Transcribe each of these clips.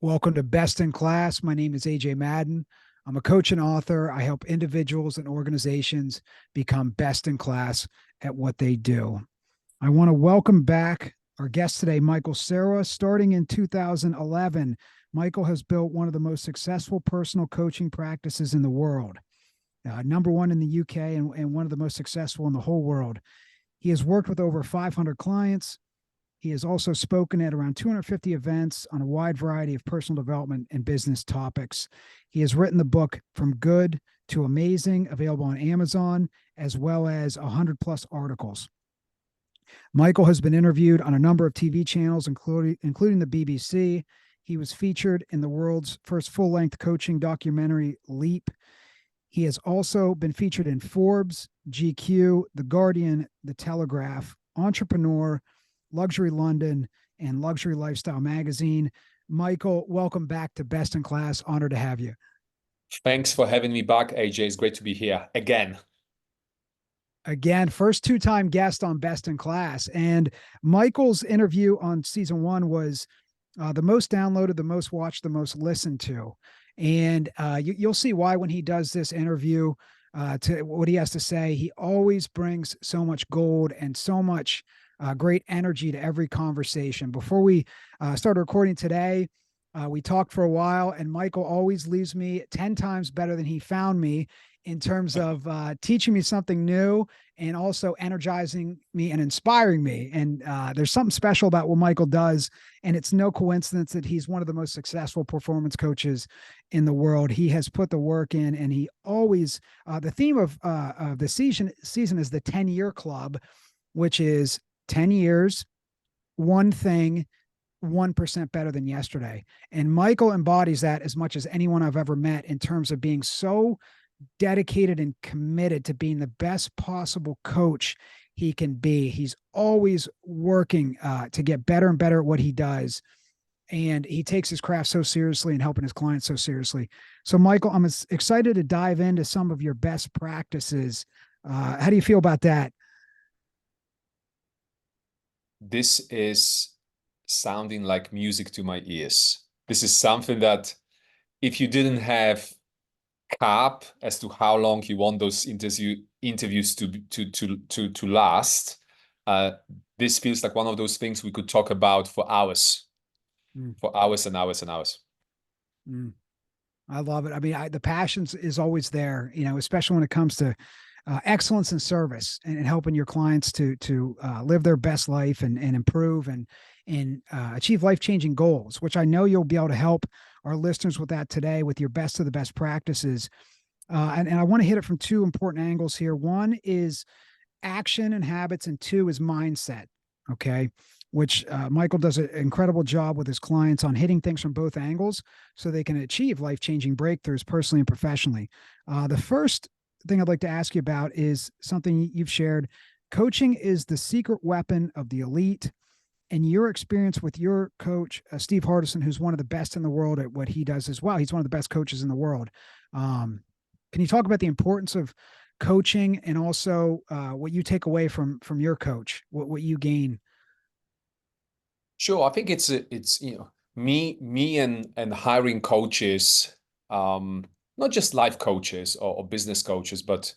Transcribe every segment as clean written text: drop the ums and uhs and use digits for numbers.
Welcome to Best in Class. My name is AJ Madden. I'm a coach and author. I help individuals and organizations become best in class at what they do. I want to welcome back our guest today, Michael Serwa. Starting in 2011, Michael has built one of the most successful personal coaching practices in the world, number one in the UK and one of the most successful in the whole world. He has worked with over 500 clients. He has also spoken at around 250 events on a wide variety of personal development and business topics. He has written the book From Good to Amazing, available on Amazon, as well as 100 plus articles. Michael has been interviewed on a number of TV channels, including the BBC. He was featured in the world's first full length coaching documentary, Leap. He has also been featured in Forbes, GQ, The Guardian, The Telegraph, Entrepreneur, Luxury London, and Luxury Lifestyle Magazine. Michael, welcome back to Best in Class. Honored to have you. Thanks for having me back, AJ. It's great to be here again. Again, first two-time guest on Best in Class. And Michael's interview on season one was the most downloaded, the most watched, the most listened to. And you'll see why when he does this interview, to what he has to say. He always brings so much gold and so much great energy to every conversation. Before we started recording today, we talked for a while, and Michael always leaves me 10 times better than he found me in terms of teaching me something new and also energizing me and inspiring me. And there's something special about what Michael does. And it's no coincidence that he's one of the most successful performance coaches in the world. He has put the work in, and he always, the theme of the season is the 10-year club, which is 10 years, one thing, 1% better than yesterday. And Michael embodies that as much as anyone I've ever met in terms of being so dedicated and committed to being the best possible coach he can be. He's always working to get better and better at what he does. And he takes his craft so seriously and helping his clients so seriously. So, Michael, I'm excited to dive into some of your best practices. How do you feel about that? This is sounding like music to my ears. This is something that if you didn't have cap as to how long you want those interviews to last, this feels like one of those things we could talk about for hours, for hours and hours and hours. I love it. I mean, the passion is always there, especially when it comes to excellence in service and helping your clients to live their best life and improve and achieve life-changing goals, which I know you'll be able to help our listeners with that today with your best of the best practices. And I want to hit it from two important angles here. One is action and habits, and two is mindset. Okay. Which Michael does an incredible job with his clients on hitting things from both angles so they can achieve life-changing breakthroughs personally and professionally. The first thing I'd like to ask you about is something you've shared. Coaching is the secret weapon of the elite. And your experience with your coach, Steve Hardison, who's one of the best in the world at what he does as well. He's one of the best coaches in the world. Can you talk about the importance of coaching and also what you take away from your coach, what you gain? Sure, I think it's me and hiring coaches, not just life coaches or business coaches, but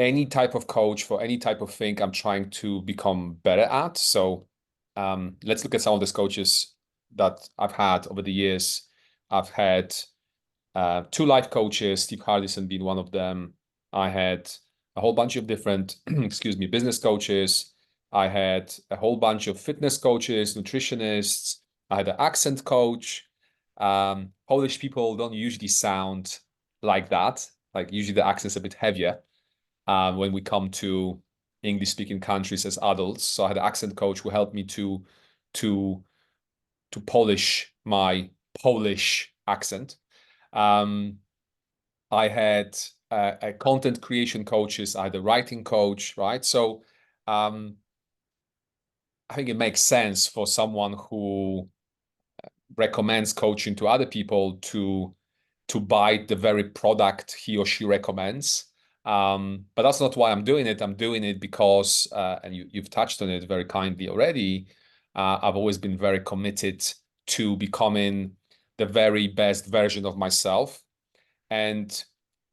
any type of coach for any type of thing I'm trying to become better at. So let's look at some of these coaches that I've had over the years. I've had two life coaches, Steve Hardison being one of them. I had a whole bunch of different, business coaches. I had a whole bunch of fitness coaches, nutritionists. I had an accent coach. Polish people don't usually sound like that. Like usually the accent's a bit heavier when we come to English-speaking countries as adults. So I had an accent coach who helped me to polish my Polish accent. I had a content creation coaches. I had a writing coach, right? So I think it makes sense for someone who recommends coaching to other people to buy the very product he or she recommends. But that's not why I'm doing it. I'm doing it because, and you've touched on it very kindly already, I've always been very committed to becoming the very best version of myself. And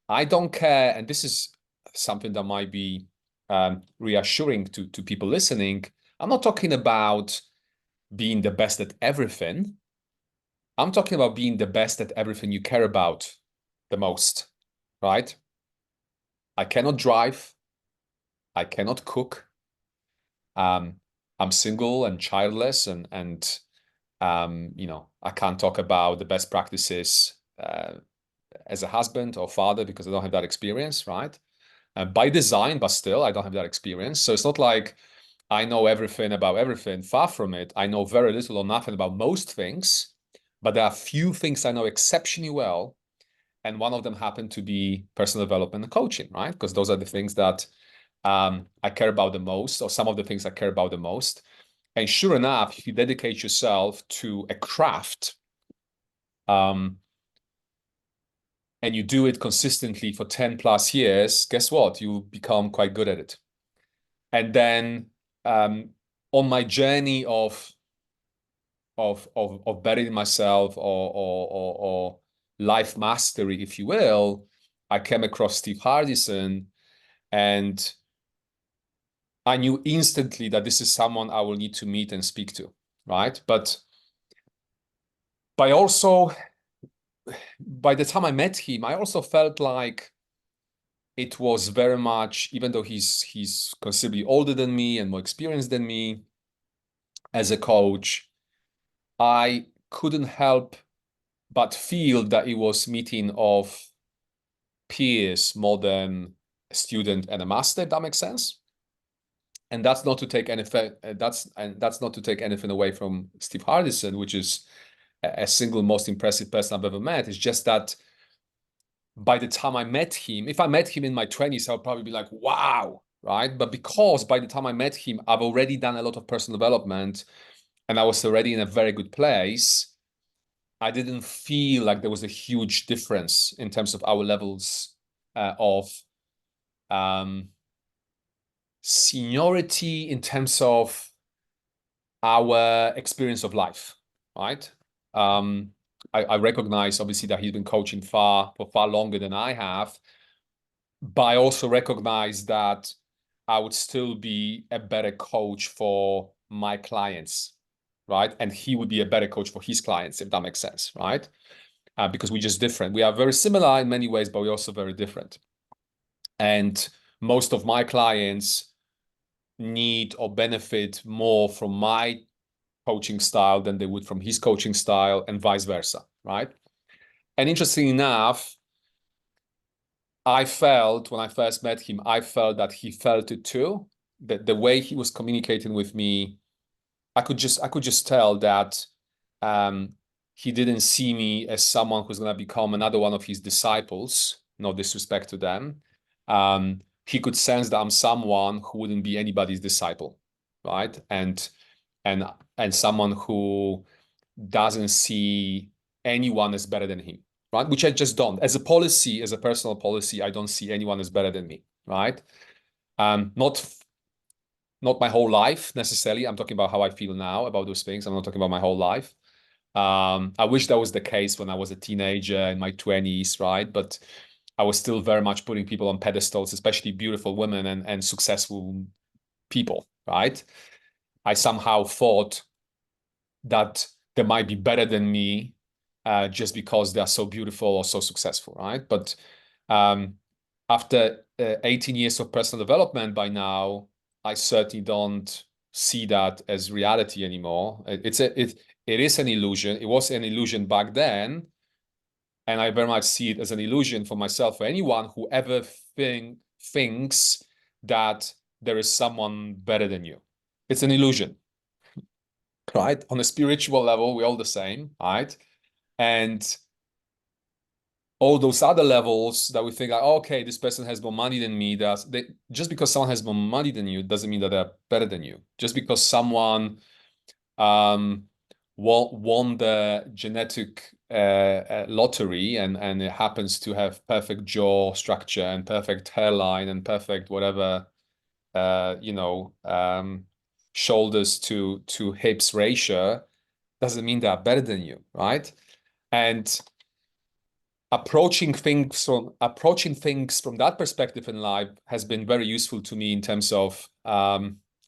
I don't care, and this is something that might be reassuring to people listening. I'm not talking about being the best at everything. I'm talking about being the best at everything you care about the most, right? I cannot drive. I cannot cook. Um, I'm single and childless, and I can't talk about the best practices as a husband or father because I don't have that experience, right? By design, but still, I don't have that experience. So it's not like I know everything about everything. Far from it. I know very little or nothing about most things, but there are few things I know exceptionally well. And one of them happened to be personal development and coaching, right? Because those are the things that I care about the most, or some of the things I care about the most. And sure enough, if you dedicate yourself to a craft, and you do it consistently for 10 plus years, guess what? You become quite good at it. And then on my journey of bettering myself or life mastery, if you will, I came across Steve Hardison, and I knew instantly that this is someone I will need to meet and speak to, right? But also, by the time I met him, I also felt like it was very much, even though he's considerably older than me and more experienced than me as a coach, I couldn't help but feel that it was meeting of peers more than a student and a master, if that makes sense. And that's not to take anything. That's not to take anything away from Steve Hardison, which is a single most impressive person I've ever met. It's just that by the time I met him, if I met him in my 20s, I would probably be like, wow, right? But because by the time I met him, I've already done a lot of personal development and I was already in a very good place, I didn't feel like there was a huge difference in terms of our levels of seniority, in terms of our experience of life, right? I recognize obviously that he's been coaching for far longer than I have, but I also recognize that I would still be a better coach for my clients, right? And he would be a better coach for his clients, if that makes sense, right? Because we're just different. We are very similar in many ways, but we're also very different. And most of my clients need or benefit more from my coaching style than they would from his coaching style, and vice versa, right? And interesting enough, I felt when I first met him, I felt that he felt it too. That the way he was communicating with me, I could just tell that he didn't see me as someone who's going to become another one of his disciples. No disrespect to them. He could sense that I'm someone who wouldn't be anybody's disciple, right? And someone who doesn't see anyone as better than him, right? Which I just don't. As a policy, as a personal policy, I don't see anyone as better than me, right? Not my whole life necessarily. I'm talking about how I feel now about those things. I'm not talking about my whole life. I wish that was the case when I was a teenager in my 20s, right? But I was still very much putting people on pedestals, especially beautiful women and successful people, right? I somehow thought that they might be better than me just because they are so beautiful or so successful, right? But after 18 years of personal development by now, I certainly don't see that as reality anymore. It is an illusion. It was an illusion back then, and I very much see it as an illusion for myself, for anyone who ever thinks that there is someone better than you. It's an illusion, right? On a spiritual level, we're all the same, right? And all those other levels that we think, like, oh, okay, this person has more money than me. Just because someone has more money than you doesn't mean that they're better than you. Just because someone won the genetic lottery and it happens to have perfect jaw structure and perfect hairline and perfect whatever, shoulders to hips ratio, doesn't mean they are better than you, right? And approaching things from that perspective in life has been very useful to me in terms of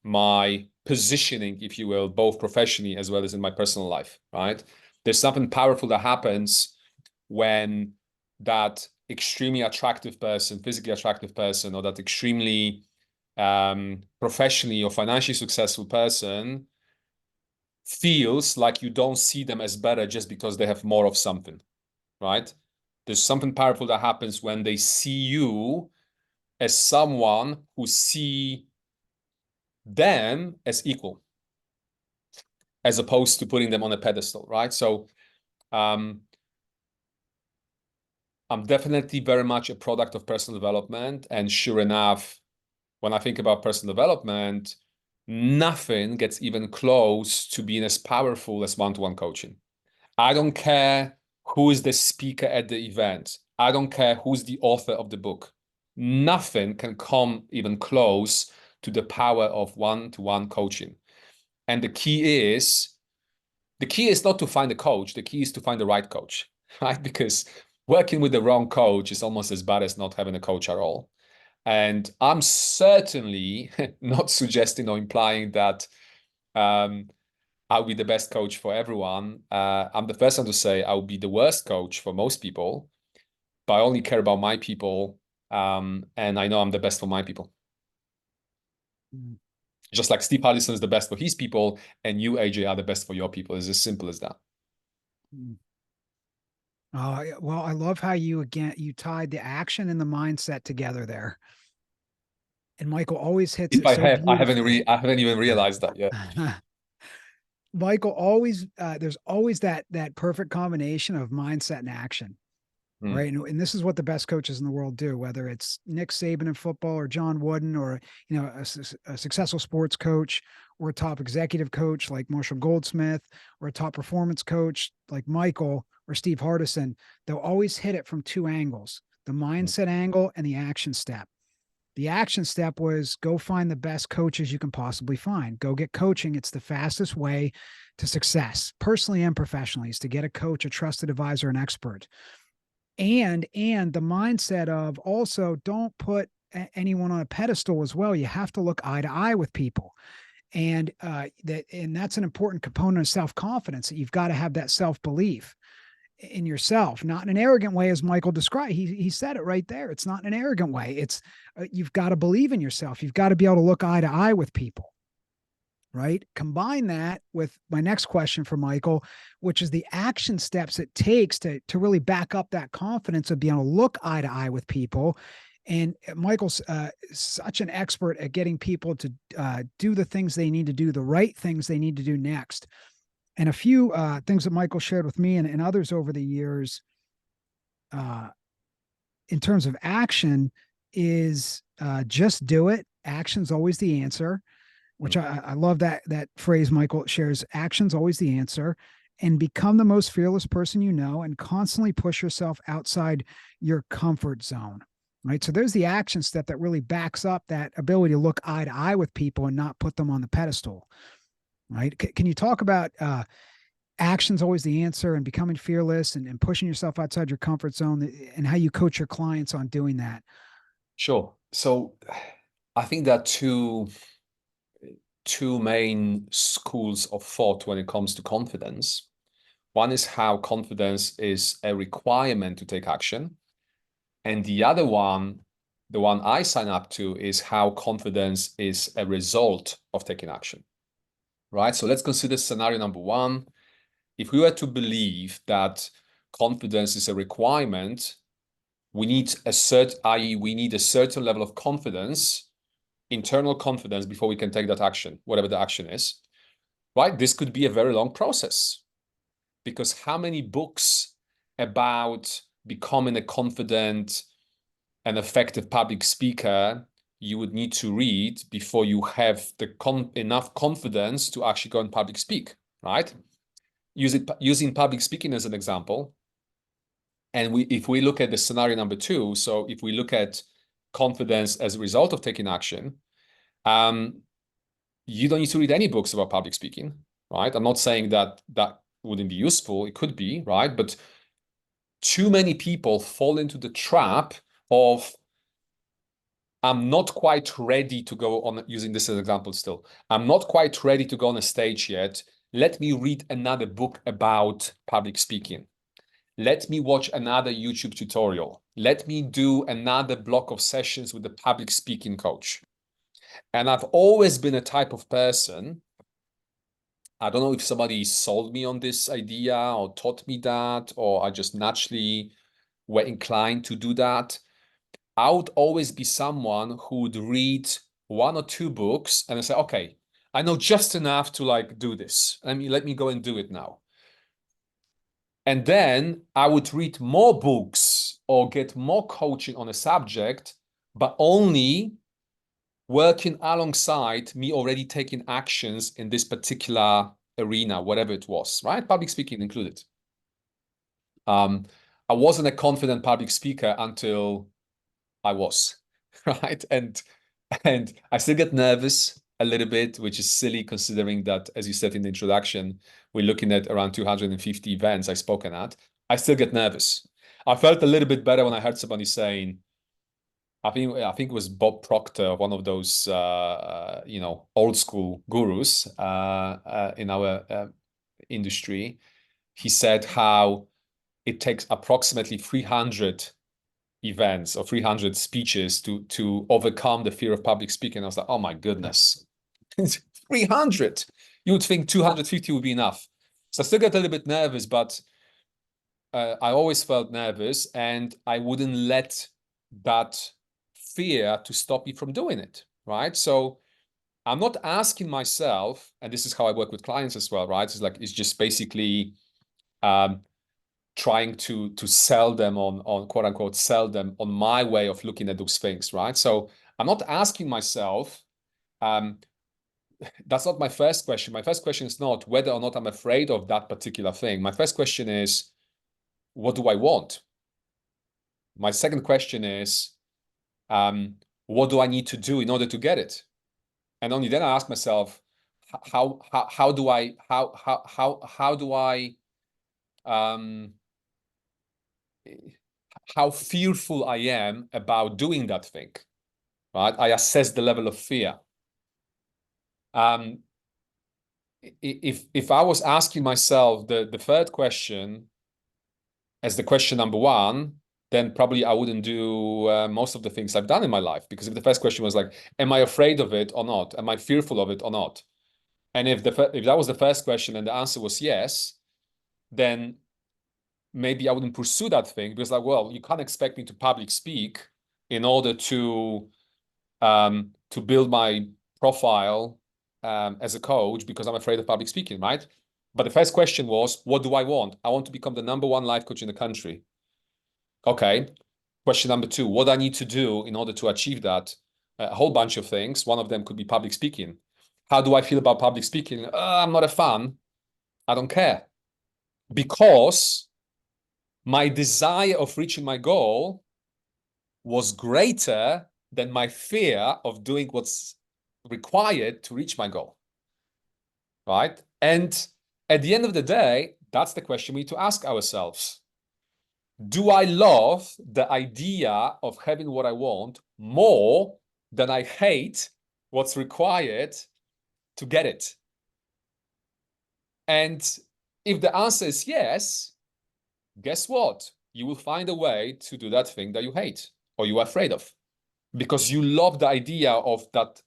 my positioning, if you will, both professionally as well as in my personal life, right? There's something powerful that happens when that extremely attractive person, physically attractive person, or that extremely professionally or financially successful person feels like you don't see them as better just because they have more of something, right? There's something powerful that happens when they see you as someone who see them as equal, as opposed to putting them on a pedestal, right? So I'm definitely very much a product of personal development. And sure enough, when I think about personal development, nothing gets even close to being as powerful as one-to-one coaching. I don't care who is the speaker at the event. I don't care who's the author of the book. Nothing can come even close to the power of one-to-one coaching. And the key is not to find a coach. The key is to find the right coach, right? Because working with the wrong coach is almost as bad as not having a coach at all. And I'm certainly not suggesting or implying that I'll be the best coach for everyone. I'm the first one to say I'll be the worst coach for most people, but I only care about my people. And I know I'm the best for my people. Mm. Just like Steve Harrison is the best for his people, and you, AJ, are the best for your people. It's as simple as that. Mm. Well, I love how you tied the action and the mindset together there. And Michael always hits If it I so have, beautifully. I haven't even realized that yet. Michael always there's always that perfect combination of mindset and action. Hmm. Right. And this is what the best coaches in the world do, whether it's Nick Saban in football or John Wooden or, a successful sports coach or a top executive coach like Marshall Goldsmith or a top performance coach like Michael or Steve Hardison. They'll always hit it from two angles, the mindset angle and the action step. The action step was go find the best coaches you can possibly find. Go get coaching. It's the fastest way to success, personally and professionally, is to get a coach, a trusted advisor, an expert. And the mindset of also don't put anyone on a pedestal as well. You have to look eye to eye with people. And that's an important component of self-confidence, that you've got to have that self-belief in yourself, not in an arrogant way, as Michael described. He said it right there. It's not in an arrogant way. It's you've got to believe in yourself. You've got to be able to look eye to eye with people. Right. Combine that with my next question for Michael, which is the action steps it takes to really back up that confidence of being able to look eye to eye with people. And Michael's such an expert at getting people to do the things they need to do, the right things they need to do next. And a few things that Michael shared with me and others over the years in terms of action is just do it. Action's always the answer, which I love that phrase Michael shares. Action's always the answer. And become the most fearless person you know, and constantly push yourself outside your comfort zone. Right. So there's the action step that really backs up that ability to look eye to eye with people and not put them on the pedestal. Right. Can you talk about action's always the answer and becoming fearless and pushing yourself outside your comfort zone and how you coach your clients on doing that? Sure. So I think there are two main schools of thought when it comes to confidence. One is how confidence is a requirement to take action. And the other one, the one I sign up to, is how confidence is a result of taking action, right? So let's consider scenario number one. If we were to believe that confidence is a requirement, we need i.e., we need a certain level of confidence, internal confidence, before we can take that action, whatever the action is, right? This could be a very long process, because how many books about becoming a confident and effective public speaker you would need to read before you have enough confidence to actually go and public speak, right? Using public speaking as an example. And if we look at the scenario number two, so if we look at confidence as a result of taking action, you don't need to read any books about public speaking, right? I'm not saying that wouldn't be useful. It could be, right? But too many people fall into the trap of, I'm not quite ready to go on, using this as an example still. I'm not quite ready to go on a stage yet. Let me read another book about public speaking. Let me watch another YouTube tutorial. Let me do another block of sessions with the public speaking coach. And I've always been a type of person, I don't know if somebody sold me on this idea or taught me that, or I just naturally were inclined to do that. I would always be someone who would read one or two books and I say, okay, I know just enough to like do this. Let me go and do it now. And then I would read more books or get more coaching on a subject, but only working alongside me already taking actions in this particular arena, whatever it was, right? Public speaking included. I wasn't a confident public speaker until I was, right? And I still get nervous a little bit, which is silly considering that, as you said in the introduction, we're looking at around 250 events I've spoken at. I still get nervous. I felt a little bit better when I heard somebody saying, I think it was Bob Proctor, one of those old school gurus in our industry. He said how it takes approximately 300 events or 300 speeches to overcome the fear of public speaking. I was like, oh my goodness, 300. You would think 250 would be enough. So I still get a little bit nervous, but I always felt nervous, and I wouldn't let that fear to stop me from doing it, right? So I'm not asking myself, and this is how I work with clients as well, right? It's just basically trying to sell them on quote unquote, sell them on my way of looking at those things, right? So I'm not asking myself, that's not my first question. My first question is not whether or not I'm afraid of that particular thing. My first question is, what do I want? My second question is, what do I need to do in order to get it? And only then I ask myself, how do I how fearful I am about doing that thing, right? I assess the level of fear. If I was asking myself the third question as the question number one, then probably I wouldn't do most of the things I've done in my life. Because if the first question was like, am I afraid of it or not? Am I fearful of it or not? And if that was the first question and the answer was yes, then maybe I wouldn't pursue that thing, because like, well, you can't expect me to public speak in order to build my profile as a coach because I'm afraid of public speaking, right? But the first question was, what do I want? I want to become the #1 life coach in the country. Okay. Question number two, what I need to do in order to achieve that? A whole bunch of things. One of them could be public speaking. How do I feel about public speaking? I'm not a fan. I don't care. Because my desire of reaching my goal was greater than my fear of doing what's required to reach my goal, right? And at the end of the day, that's the question we need to ask ourselves. Do I love the idea of having what I want more than I hate what's required to get it? And if the answer is yes, guess what? You will find a way to do that thing that you hate or you are afraid of, because you love the idea of that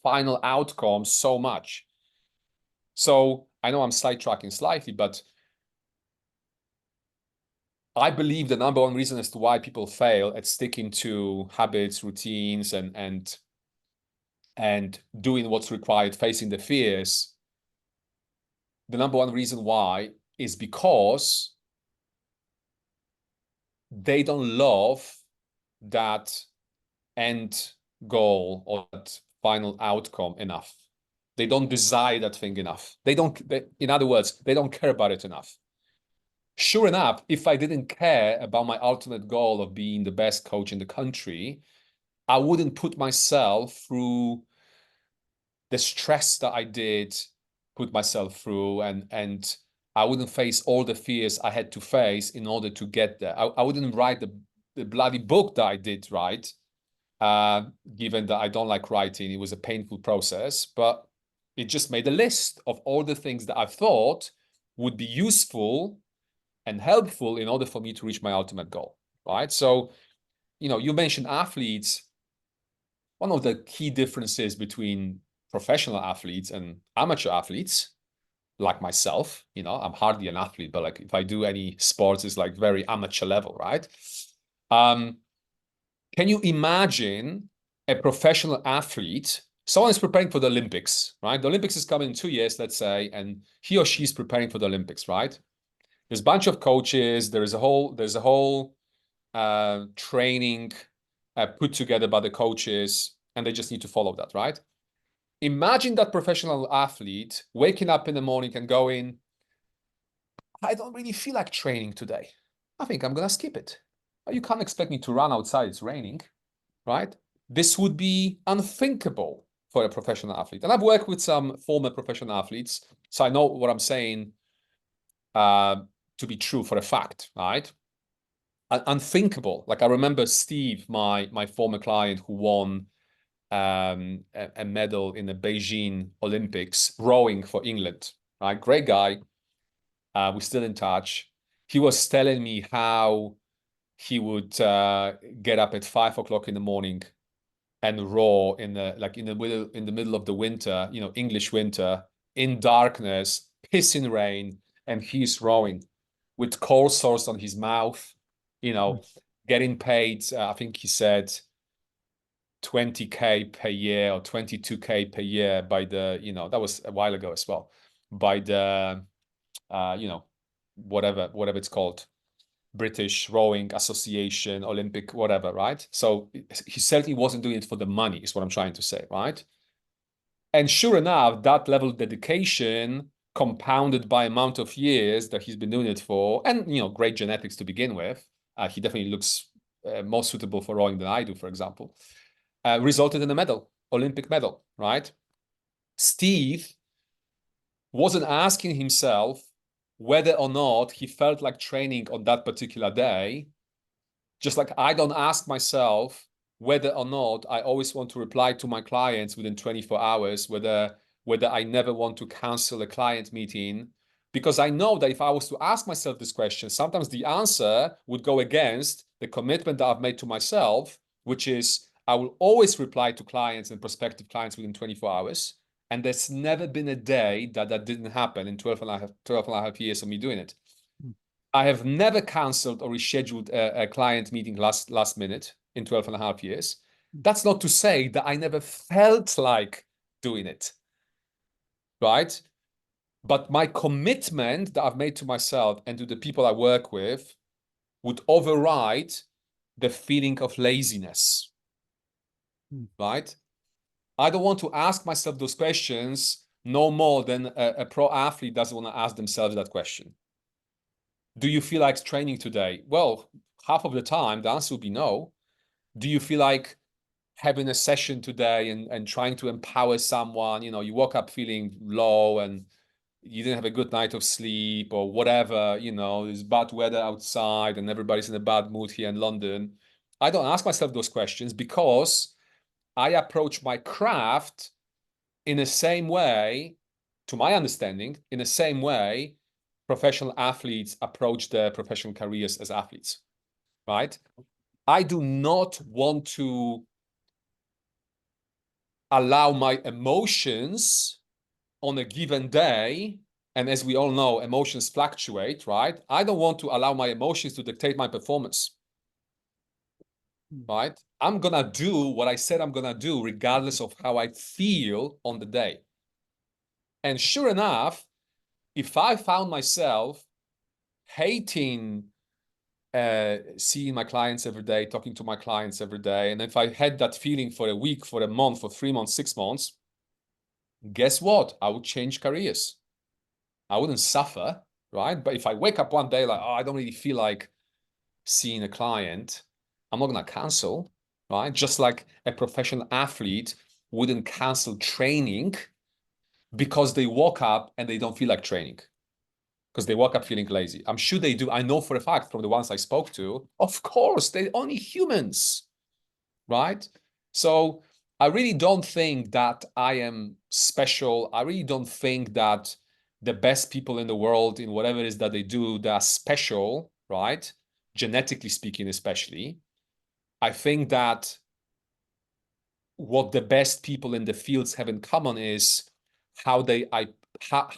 final outcome so much. So I know I'm sidetracking slightly, but I believe the #1 reason as to why people fail at sticking to habits, routines, and doing what's required, facing the fears, the #1 reason why is because they don't love that end goal or that final outcome enough. They don't desire that thing enough. In other words, they don't care about it enough. Sure enough, if I didn't care about my ultimate goal of being the best coach in the country, I wouldn't put myself through the stress that I did put myself through, and I wouldn't face all the fears I had to face in order to get there. I wouldn't write the bloody book that I did write, given that I don't like writing. It was a painful process, but it just made a list of all the things that I thought would be useful and helpful in order for me to reach my ultimate goal, right? So, you mentioned athletes. One of the key differences between professional athletes and amateur athletes, like myself, I'm hardly an athlete, but like if I do any sports, it's like very amateur level, right? Can you imagine a professional athlete? Someone is preparing for the Olympics, right? The Olympics is coming in 2 years, let's say, and he or she is preparing for the Olympics, right? There's a bunch of coaches. There's a whole training put together by the coaches, and they just need to follow that, right? Imagine that professional athlete waking up in the morning and going, I don't really feel like training today. I think I'm going to skip it. You can't expect me to run outside. It's raining, right? This would be unthinkable for a professional athlete. And I've worked with some former professional athletes, so I know what I'm saying to be true for a fact, right? Unthinkable. Like I remember Steve, my former client who won a medal in the Beijing Olympics rowing for England, right? Great guy. We're still in touch. He was telling me how he would get up at 5 o'clock in the morning and row in the middle of the winter, English winter, in darkness, pissing rain, and he's rowing with cold sores on his mouth, getting paid. I think he said 20K per year or 22K per year by that was a while ago as well, by the whatever it's called, British Rowing Association, Olympic, whatever, right? So he certainly wasn't doing it for the money, is what I'm trying to say, right? And sure enough, that level of dedication compounded by amount of years that he's been doing it for, and great genetics to begin with, he definitely looks more suitable for rowing than I do, for example, resulted in a medal, Olympic medal, right? Steve wasn't asking himself whether or not he felt like training on that particular day, just like I don't ask myself whether or not I always want to reply to my clients within 24 hours, whether I never want to cancel a client meeting, because I know that if I was to ask myself this question, sometimes the answer would go against the commitment that I've made to myself, which is I will always reply to clients and prospective clients within 24 hours. And there's never been a day that didn't happen in 12 and a half years of me doing it. I have never canceled or rescheduled a client meeting last minute in 12 and a half years. That's not to say that I never felt like doing it, right? But my commitment that I've made to myself and to the people I work with would override the feeling of laziness, right? I don't want to ask myself those questions no more than a pro athlete doesn't want to ask themselves that question. Do you feel like training today? Well, half of the time, the answer would be no. Do you feel like having a session today and trying to empower someone? You woke up feeling low and you didn't have a good night of sleep or whatever, there's bad weather outside and everybody's in a bad mood here in London. I don't ask myself those questions because I approach my craft in the same way, to my understanding, in the same way professional athletes approach their professional careers as athletes, right? I do not want to allow my emotions on a given day, and as we all know, emotions fluctuate, right? I don't want to allow my emotions to dictate my performance, right? I'm gonna do what I said I'm gonna do regardless of how I feel on the day. And sure enough, if I found myself hating seeing my clients every day, talking to my clients every day, and if I had that feeling for a week, for a month, for 3 months, 6 months, guess what? I would change careers. I wouldn't suffer, right? But if I wake up one day like, oh, I don't really feel like seeing a client, I'm not going to cancel, right? Just like a professional athlete wouldn't cancel training because they woke up and they don't feel like training. because they woke up feeling lazy. I'm sure they do. I know for a fact from the ones I spoke to, of course, they're only humans, right? So I really don't think that I am special. I really don't think that the best people in the world in whatever it is that they do, they are special, right? Genetically speaking, especially. I think that what the best people in the fields have in common is how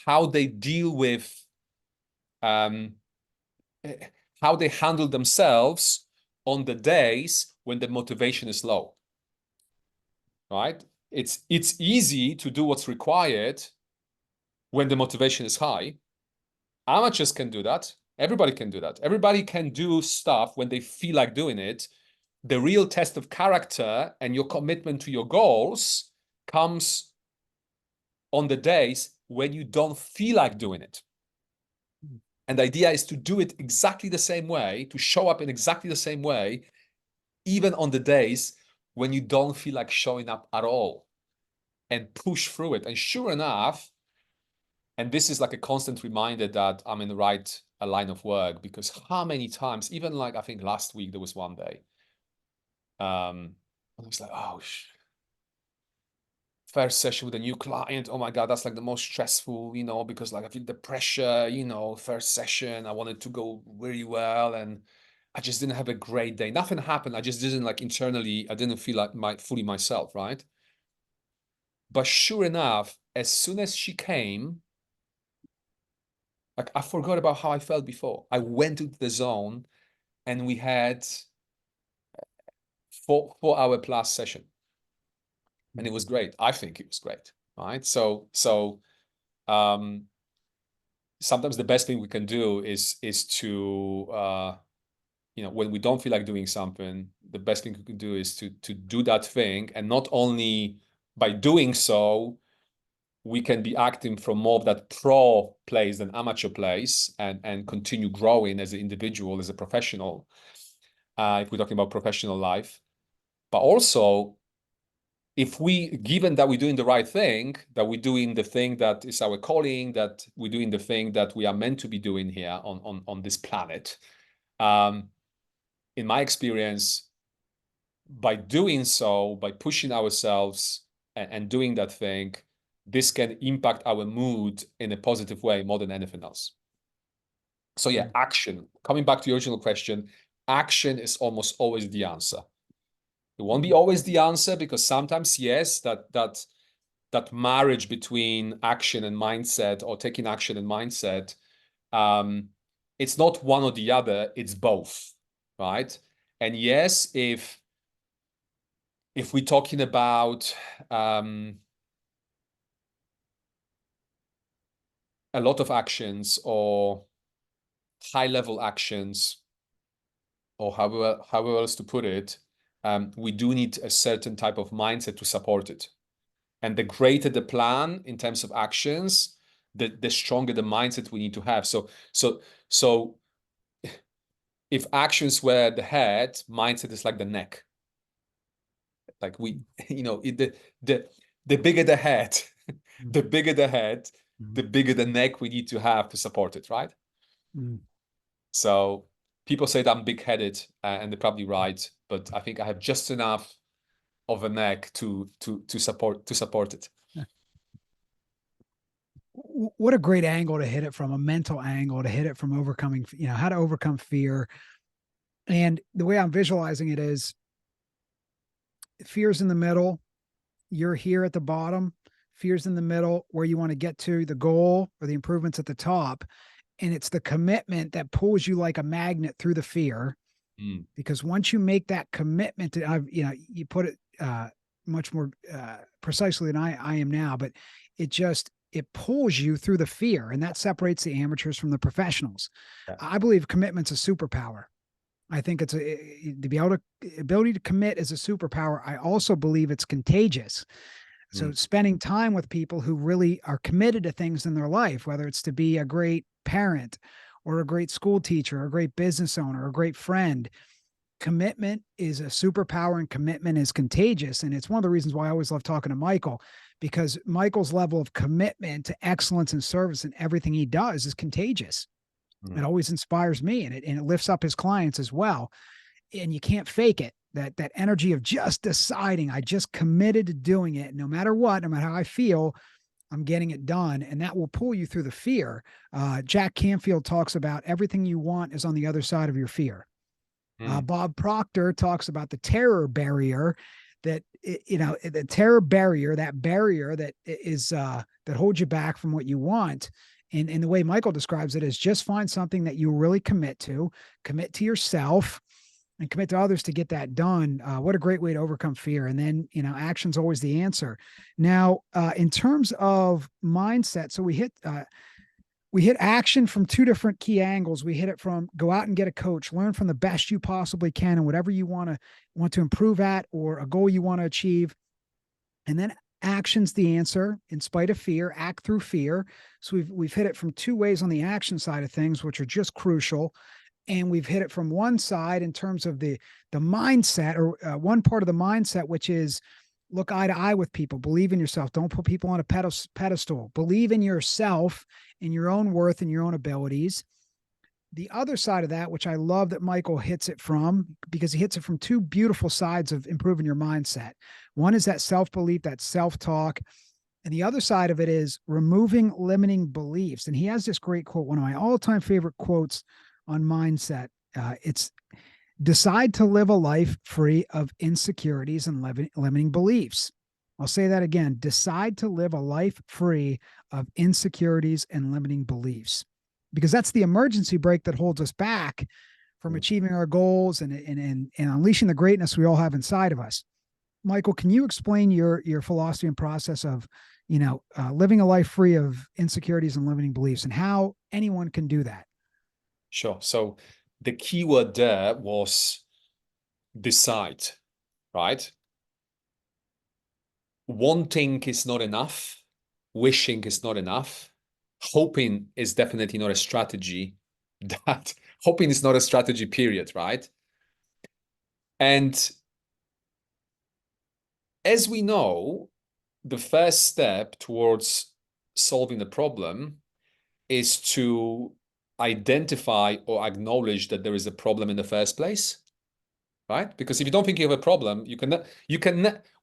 how they deal with um, how they handle themselves on the days when the motivation is low, right? It's easy to do what's required when the motivation is high. Amateurs can do that. Everybody can do that. Everybody can do stuff when they feel like doing it. The real test of character and your commitment to your goals comes on the days when you don't feel like doing it. And the idea is to do it exactly the same way, to show up in exactly the same way, even on the days when you don't feel like showing up at all, and push through it. And sure enough, and this is like a constant reminder that I'm in the right line of work, because how many times, even like I think last week, there was one day, I was like, oh, first session with a new client. Oh my God, that's like the most stressful, because like I feel the pressure, first session, I wanted to go really well. And I just didn't have a great day. Nothing happened. I just didn't like internally, I didn't feel like fully myself, right? But sure enough, as soon as she came, like I forgot about how I felt before. I went into the zone and we had 4 hour plus session. And it was great. I think it was great, right? So sometimes the best thing we can do is to when we don't feel like doing something, the best thing we can do is to do that thing. And not only by doing so, we can be acting from more of that pro place than amateur place, and continue growing as an individual, as a professional, if we're talking about professional life. But also, if given that we're doing the right thing, that we're doing the thing that is our calling, that we're doing the thing that we are meant to be doing here on this planet, in my experience, by doing so, by pushing ourselves and doing that thing, this can impact our mood in a positive way more than anything else. So yeah, action. Coming back to your original question, action is almost always the answer. It won't be always the answer, because sometimes, yes, that marriage between action and mindset, or taking action and mindset, it's not one or the other, it's both, right? And yes, if we're talking about a lot of actions, or high level actions, or however else to put it, we do need a certain type of mindset to support it. And the greater the plan in terms of actions, the stronger the mindset we need to have. So if actions were the head, mindset is like the neck. Like the bigger the head, the bigger the head, the bigger the neck we need to have to support it, right? So people say that I'm big-headed, and they're probably right, but I think I have just enough of a neck to support it. What a great angle to hit it from, a mental angle to hit it from overcoming, how to overcome fear. And the way I'm visualizing it is, fear's in the middle, you're here at the bottom, fear's in the middle where you want to get to the goal or the improvements at the top. And it's the commitment that pulls you like a magnet through the fear. Because once you make that commitment to, you put it much more precisely than I am now, but it pulls you through the fear, and that separates the amateurs from the professionals. Yeah. I believe commitment's a superpower. I think it's ability to commit is a superpower. I also believe it's contagious. So spending time with people who really are committed to things in their life, whether it's to be a great parent or a great school teacher, or a great business owner, or a great friend, commitment is a superpower, and commitment is contagious. And it's one of the reasons why I always love talking to Michael, because Michael's level of commitment to excellence and service in everything he does is contagious. It always inspires me, and it lifts up his clients as well. And you can't fake it. That energy of just deciding, I just committed to doing it, no matter what, no matter how I feel, I'm getting it done. And that will pull you through the fear. Jack Canfield talks about everything you want is on the other side of your fear. Bob Proctor talks about the terror barrier, that the terror barrier, that barrier that is that holds you back from what you want. And the way Michael describes it is just find something that you really commit to yourself, and commit to others to get that done. What a great way to overcome fear. And then, action's always the answer. Now, in terms of mindset, so we hit action from two different key angles. We hit it from go out and get a coach, learn from the best you possibly can, and whatever you want to improve at, or a goal you want to achieve. And then action's the answer. In spite of fear, act through fear. So we've hit it from two ways on the action side of things, which are just crucial. And we've hit it from one side in terms of the mindset, or one part of the mindset, which is look eye to eye with people, believe in yourself, don't put people on a pedestal, believe in yourself, in your own worth and your own abilities. The other side of that, which I love that Michael hits it from, because he hits it from two beautiful sides of improving your mindset. One is that self-belief, that self-talk. And the other side of it is removing limiting beliefs. And he has this great quote, one of my all-time favorite quotes on mindset. It's decide to live a life free of insecurities and limiting beliefs. I'll say that again. Decide to live a life free of insecurities and limiting beliefs, because that's the emergency brake that holds us back from achieving our goals and unleashing the greatness we all have inside of us. Michael, can you explain your philosophy and process of, living a life free of insecurities and limiting beliefs, and how anyone can do that? Sure. So the key word there was decide, right? Wanting is not enough. Wishing is not enough. Hoping is definitely not a strategy. That hoping is not a strategy, period, right? And as we know, the first step towards solving the problem is to identify or acknowledge that there is a problem in the first place, right? Because if you don't think you have a problem,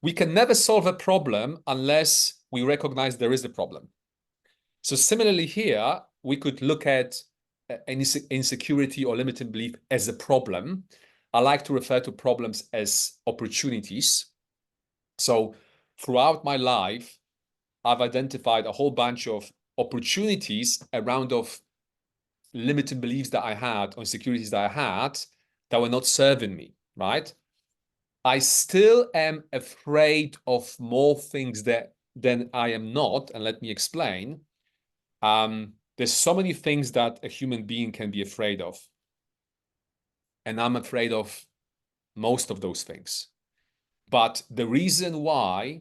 we can never solve a problem unless we recognize there is a problem. So similarly here, we could look at any insecurity or limiting belief as a problem. I like to refer to problems as opportunities. So throughout my life, I've identified a whole bunch of opportunities around of limiting beliefs that I had, or insecurities that I had, that were not serving me, right? I still am afraid of more things than I am not, and let me explain. There's so many things that a human being can be afraid of, and I'm afraid of most of those things. But the reason why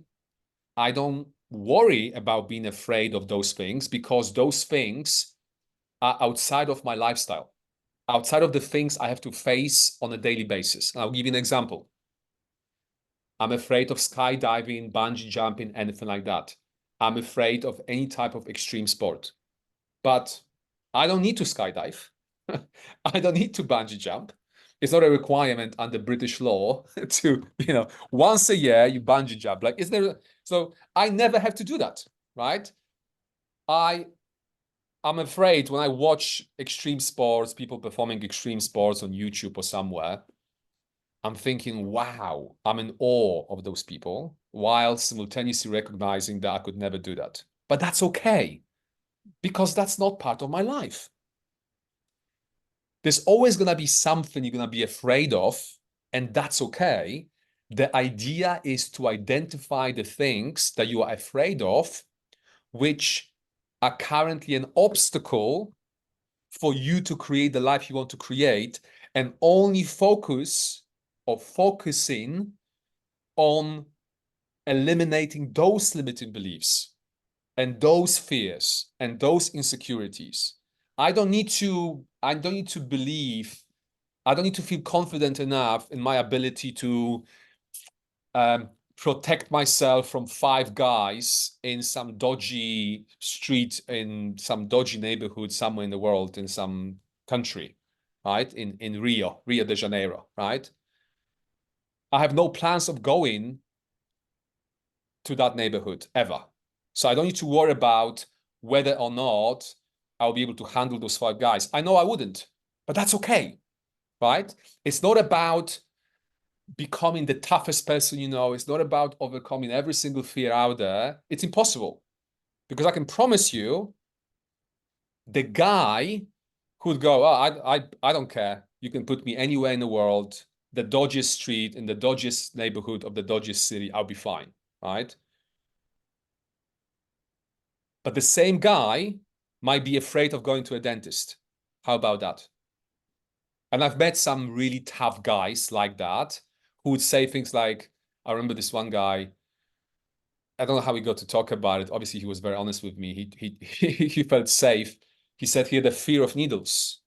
I don't worry about being afraid of those things, because those things are outside of my lifestyle, outside of the things I have to face on a daily basis. And I'll give you an example. I'm afraid of skydiving, bungee jumping, anything like that. I'm afraid of any type of extreme sport. But I don't need to skydive. I don't need to bungee jump. It's not a requirement under British law to, once a year you bungee jump. Like, is there? So I never have to do that, right? I'm afraid when I watch extreme sports, people performing extreme sports on YouTube or somewhere, I'm thinking, wow, I'm in awe of those people, while simultaneously recognizing that I could never do that. But that's okay, because that's not part of my life. There's always going to be something you're going to be afraid of, and that's okay. The idea is to identify the things that you are afraid of, which are currently an obstacle for you to create the life you want to create, and only focusing on eliminating those limiting beliefs and those fears and those insecurities. I don't need to believe, I don't need to feel confident enough in my ability to protect myself from five guys in some dodgy street, in some dodgy neighborhood somewhere in the world, in some country, right? In Rio de Janeiro, right? I have no plans of going to that neighborhood ever. So I don't need to worry about whether or not I'll be able to handle those five guys. I know I wouldn't, but that's okay, right? It's not about becoming the toughest person you know. It's not about overcoming every single fear out there. It's impossible, because I can promise you, the guy who'd go, oh, I don't care. You can put me anywhere in the world, the dodgiest street, in the dodgiest neighborhood of the dodgiest city, I'll be fine, right? But the same guy might be afraid of going to a dentist. How about that? And I've met some really tough guys like that who would say things like, I remember this one guy, I don't know how we got to talk about it. Obviously, he was very honest with me. He felt safe. He said he had a fear of needles.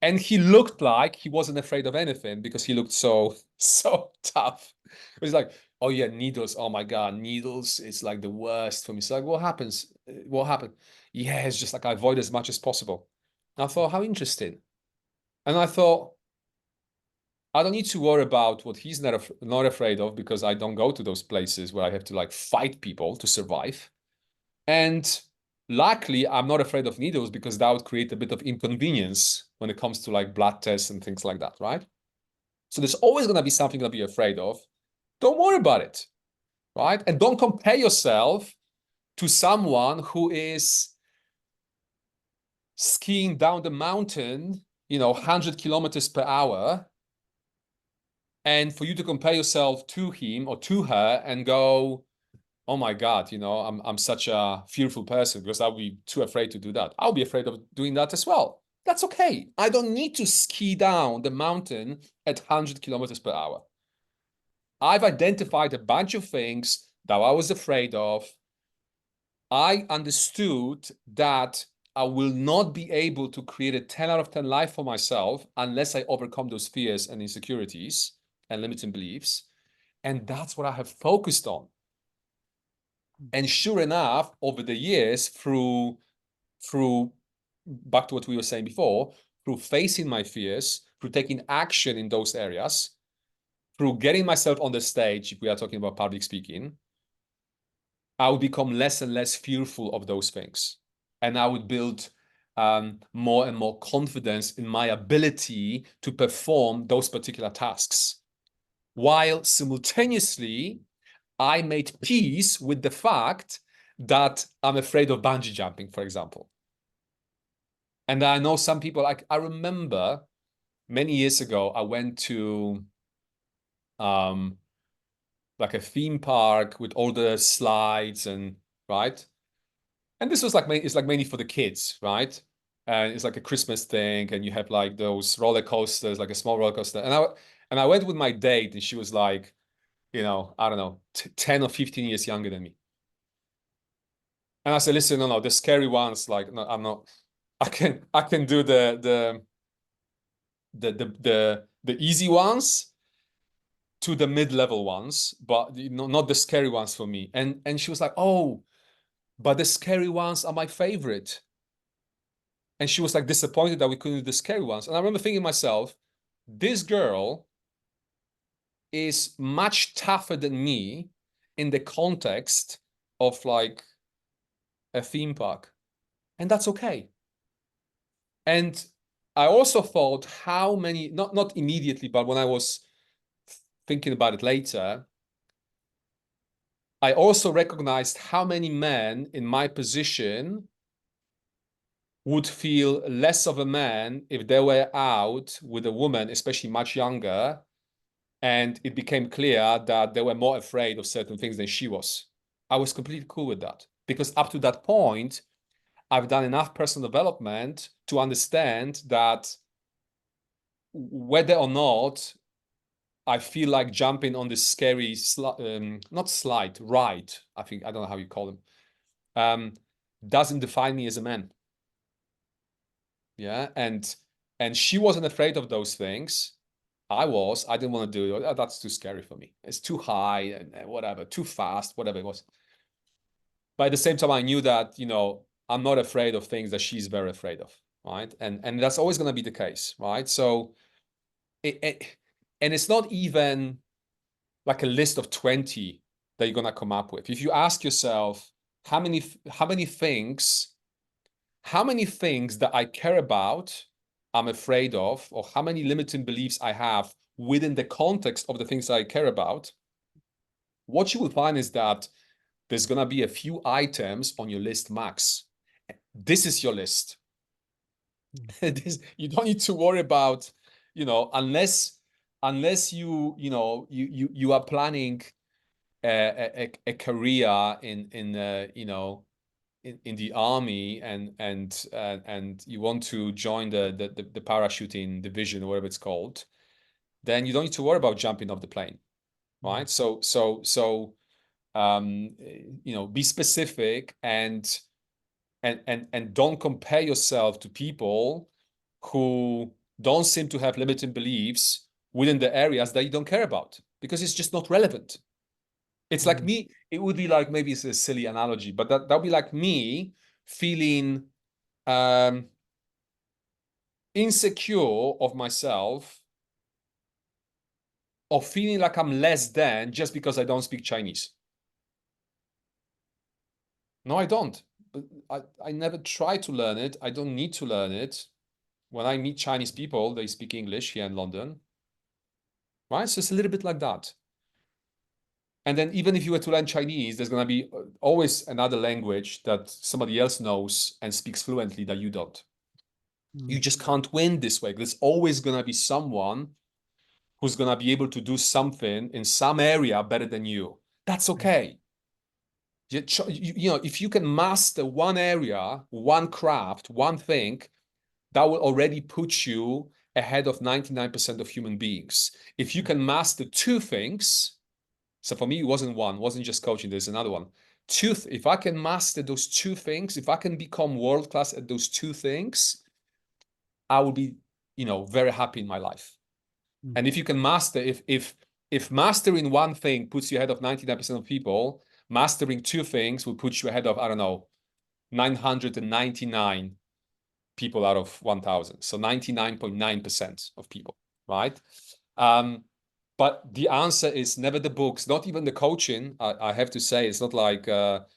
And he looked like he wasn't afraid of anything because he looked so tough. It was like, oh yeah, needles. Oh my God, needles. It's like the worst for me. So like, what happens? What happened? Yeah, it's just like I avoid as much as possible. And I thought, how interesting. And I thought, I don't need to worry about what he's not afraid of, because I don't go to those places where I have to like fight people to survive. And luckily, I'm not afraid of needles, because that would create a bit of inconvenience when it comes to like blood tests and things like that, right? So there's always going to be something to be afraid of. Don't worry about it, right? And don't compare yourself to someone who is skiing down the mountain, 100 kilometers per hour. And for you to compare yourself to him or to her and go, oh my God, I'm such a fearful person, because I'll be too afraid to do that. I'll be afraid of doing that as well. That's okay. I don't need to ski down the mountain at 100 kilometers per hour. I've identified a bunch of things that I was afraid of. I understood that I will not be able to create a 10 out of 10 life for myself unless I overcome those fears and insecurities and limiting beliefs. And that's what I have focused on. And sure enough, over the years, through back to what we were saying before, through facing my fears, through taking action in those areas, through getting myself on the stage, if we are talking about public speaking, I would become less and less fearful of those things. And I would build more and more confidence in my ability to perform those particular tasks, while simultaneously I made peace with the fact that I'm afraid of bungee jumping, for example. And I know some people, like, I remember many years ago, I went to like a theme park with all the slides and right. And this was like, it's like mainly for the kids, right? And it's like a Christmas thing, and you have like those roller coasters, like a small roller coaster. And I went with my date, and she was like, I don't know, 10 or 15 years younger than me. And I said, listen, no, the scary ones, like, no, I'm not, I can do the easy ones to the mid-level ones, but not the scary ones for me. And she was like, oh, but the scary ones are my favorite. And she was like disappointed that we couldn't do the scary ones. And I remember thinking to myself, this girl is much tougher than me in the context of like a theme park. And that's okay. And I also thought how many, not immediately, but when I was thinking about it later, I also recognized how many men in my position would feel less of a man if they were out with a woman, especially much younger, and it became clear that they were more afraid of certain things than she was. I was completely cool with that, because up to that point, I've done enough personal development to understand that whether or not I feel like jumping on this scary, not slide, ride, I think, I don't know how you call them, doesn't define me as a man. Yeah. And she wasn't afraid of those things. I didn't want to do it. Oh, that's too scary for me. It's too high and whatever, too fast, whatever it was. But at the same time, I knew that, I'm not afraid of things that she's very afraid of, right? And that's always going to be the case, right? So, and it's not even like a list of 20 that you're going to come up with. If you ask yourself, how many things that I care about, I'm afraid of, or how many limiting beliefs I have within the context of the things I care about, what you will find is that there's going to be a few items on your list max. This is your list. You don't need to worry about, unless you are planning a career in the army and you want to join the parachuting division or whatever it's called, then you don't need to worry about jumping off the plane, right? So be specific and don't compare yourself to people who don't seem to have limiting beliefs within the areas that you don't care about, because it's just not relevant. It's like me, it would be like, maybe it's a silly analogy, but that would be like me feeling insecure of myself, or feeling like I'm less than just because I don't speak Chinese. No, I don't. I never try to learn it. I don't need to learn it. When I meet Chinese people, they speak English here in London, right? So it's a little bit like that. And then even if you were to learn Chinese, there's going to be always another language that somebody else knows and speaks fluently that you don't. You just can't win this way. There's always going to be someone who's going to be able to do something in some area better than you. That's okay. If you can master one area, one craft, one thing, that will already put you ahead of 99% of human beings. If you can master two things, so for me, it wasn't just coaching, there's another one. If I can master those two things, if I can become world-class at those two things, I will be, very happy in my life. And if you can master, if mastering one thing puts you ahead of 99% of people, mastering two things will put you ahead of, I don't know, 999 people out of 1,000. So 99.9% of people, right? But the answer is never the books, not even the coaching. I have to say, it's not like a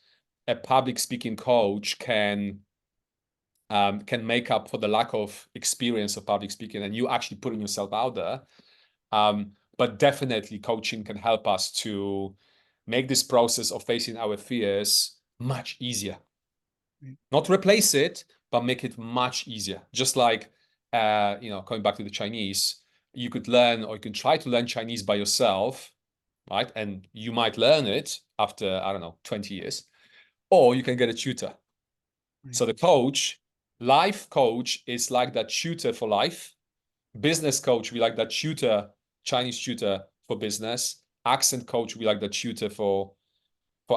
public speaking coach can make up for the lack of experience of public speaking and you actually putting yourself out there. But definitely coaching can help us to make this process of facing our fears much easier. Not replace it, but make it much easier. Just like, coming back to the Chinese, you could learn, or you can try to learn Chinese by yourself, right? And you might learn it after, I don't know, 20 years, or you can get a tutor. Right. So the life coach is like that tutor for life. Business coach, we like that tutor, Chinese tutor for business. Accent coach, we like that tutor for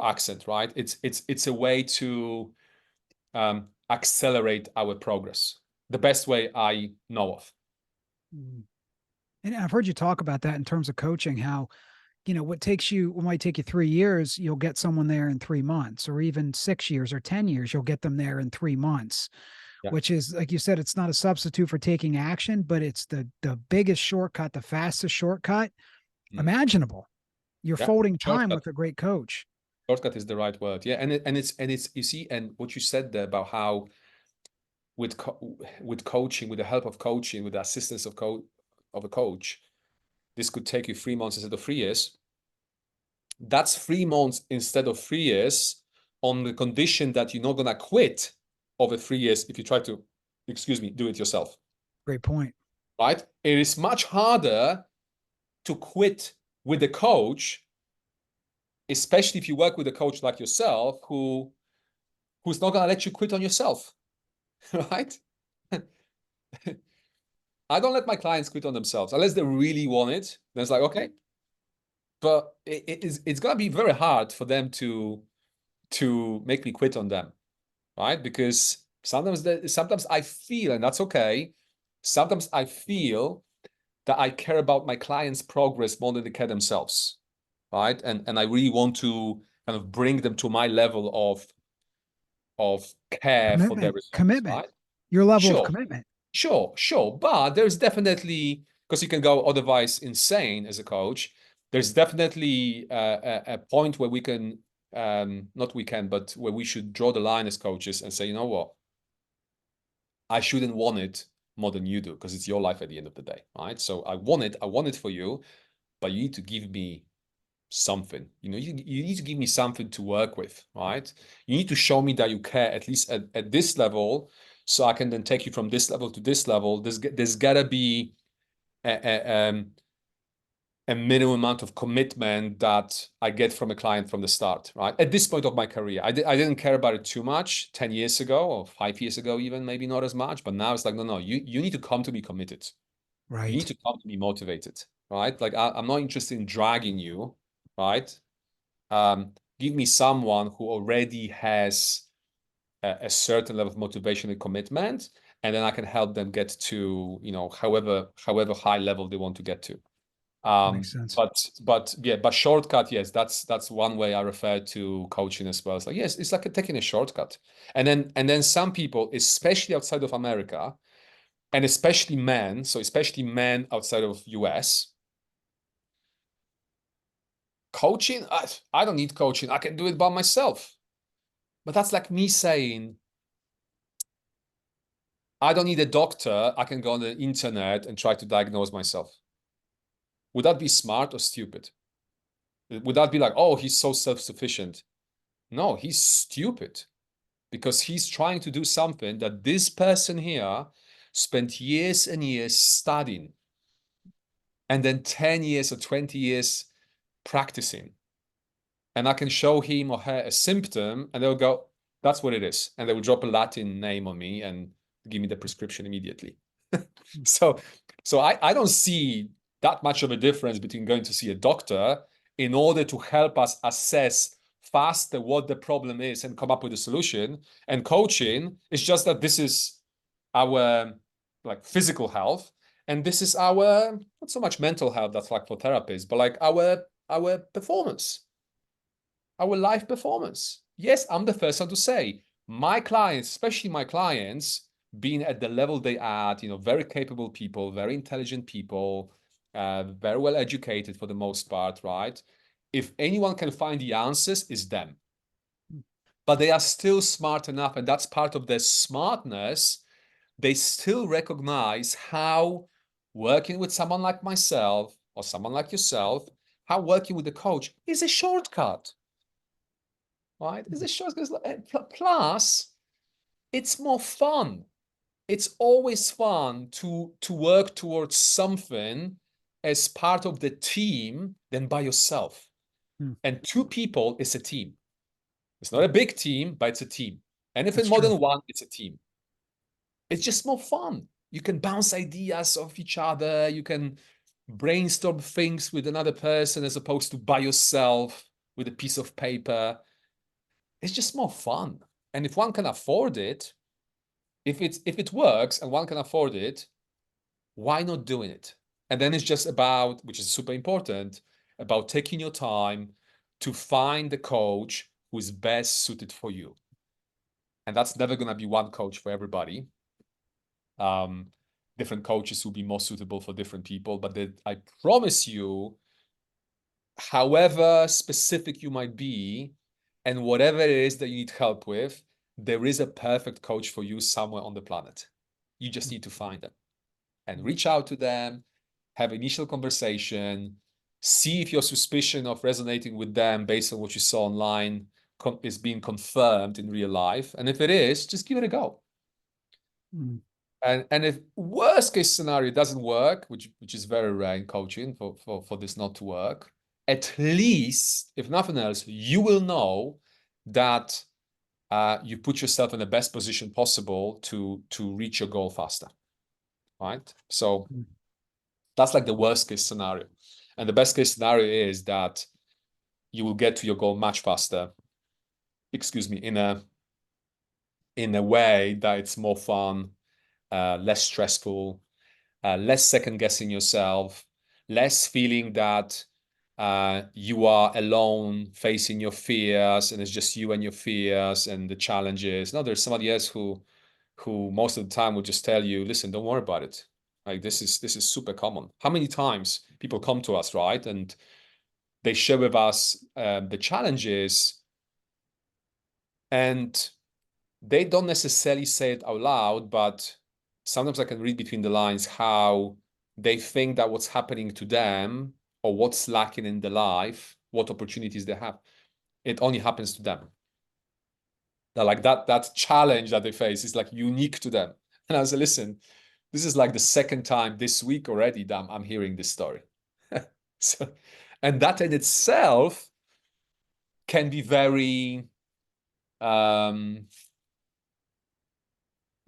accent, right? It's a way to accelerate our progress. The best way I know of. And I've heard you talk about that in terms of coaching, how, what might take you 3 years, you'll get someone there in 3 months, or even 6 years or 10 years, you'll get them there in 3 months, which is, like you said, it's not a substitute for taking action, but it's the biggest shortcut, the fastest shortcut imaginable. You're folding time with a great coach. Shortcut is the right word. Yeah. And it's, you see, and what you said there about how with coaching, with the help of coaching, with the assistance of a coach, this could take you 3 months instead of 3 years. That's 3 months instead of 3 years, on the condition that you're not going to quit over 3 years if you try to, do it yourself. Great point. Right? It is much harder to quit with a coach, especially if you work with a coach like yourself, who's not going to let you quit on yourself. Right? I don't let my clients quit on themselves unless they really want it. Then it's like, okay. But it's going to be very hard for them to make me quit on them, right? Because sometimes I feel, and that's okay, sometimes I feel that I care about my clients' progress more than they care themselves, right? And I really want to kind of bring them to my level of care for their results, commitment, right? your level of Sure, commitment. sure. But there's definitely, because you can go otherwise insane as a coach, there's definitely a point where we can, not we can, but where we should draw the line as coaches and say, you know what? I shouldn't want it more than you do because it's your life at the end of the day, right? So I want it for you, but you need to give me something. You need to give me something to work with, right? You need to show me that you care at least at this level, so I can then take you from this level to this level. There's gotta be a minimum amount of commitment that I get from a client from the start, right? At this point of my career, I didn't care about it too much 10 years ago or 5 years ago, even maybe not as much. But now it's like, no, you need to come to be committed. You need Right. to come to be motivated, right? Like I'm not interested in dragging you, right? Give me someone who already has a certain level of motivation and commitment, and then I can help them get to, however high level they want to get to. Makes sense. But shortcut, yes, that's one way I refer to coaching as well. It's like, yes, it's like taking a shortcut. And then some people, especially outside of America, and especially men, so especially men outside of US, coaching, I don't need coaching. I can do it by myself. But that's like me saying, I don't need a doctor. I can go on the internet and try to diagnose myself. Would that be smart or stupid? Would that be like, oh, he's so self-sufficient? No, he's stupid because he's trying to do something that this person here spent years and years studying and then 10 years or 20 years practicing. And I can show him or her a symptom and they'll go, that's what it is. And they will drop a Latin name on me and give me the prescription immediately. So, so I don't see that much of a difference between going to see a doctor in order to help us assess faster what the problem is and come up with a solution. And coaching is just that this is our like physical health, and this is our not so much mental health, that's like for therapists, but like our performance, our life performance. Yes, I'm the first one to say my clients, especially my clients, being at the level they are at, very capable people, very intelligent people, very well educated for the most part, right? If anyone can find the answers, it's them. But they are still smart enough, and that's part of their smartness. They still recognize how working with someone like myself or someone like yourself, how working with a coach is a shortcut, right? It's a shortcut. Plus, it's more fun. It's always fun to work towards something as part of the team than by yourself. Hmm. And two people is a team. It's not a big team, but it's a team. Anything That's more true. than one, it's a team. It's just more fun. You can bounce ideas off each other. You can brainstorm things with another person as opposed to by yourself with a piece of paper. It's just more fun. And if one can afford it, if it works and one can afford it, why not doing it? And then it's just about, which is super important, about taking your time to find the coach who is best suited for you. And that's never going to be one coach for everybody. Um, Different coaches will be more suitable for different people, but I promise you, however specific you might be, and whatever it is that you need help with, there is a perfect coach for you somewhere on the planet. You just need to find them and reach out to them, have initial conversation, see if your suspicion of resonating with them based on what you saw online is being confirmed in real life. And if it is, just give it a go. Mm. And if worst case scenario doesn't work, which is very rare in coaching for this not to work, at least, if nothing else, you will know that you put yourself in the best position possible to reach your goal faster, right? So Mm. that's like the worst case scenario. And the best case scenario is that you will get to your goal much faster, excuse me, in a way that it's more fun, less stressful, less second guessing yourself, less feeling that you are alone facing your fears and it's just you and your fears and the challenges. No, there's somebody else who most of the time will just tell you, listen, don't worry about it. Like this is super common. How many times people come to us, right? And they share with us the challenges, and they don't necessarily say it out loud, but sometimes I can read between the lines how they think that what's happening to them or what's lacking in their life, what opportunities they have, it only happens to them. That like that challenge that they face is like unique to them. And I say, listen, this is like the second time this week already that I'm hearing this story. So, and that in itself can be very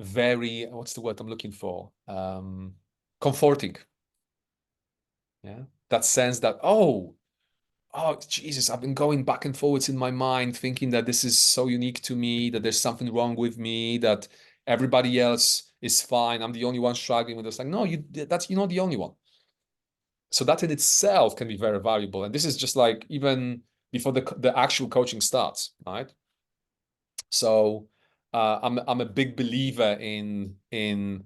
very, what's the word I'm looking for? Comforting. Yeah. That sense that, oh, Jesus, I've been going back and forwards in my mind, thinking that this is so unique to me, that there's something wrong with me, that everybody else is fine. I'm the only one struggling with this. Like, no, you're not the only one. So that in itself can be very valuable. And this is just like even before the actual coaching starts, right? So I'm a big believer in to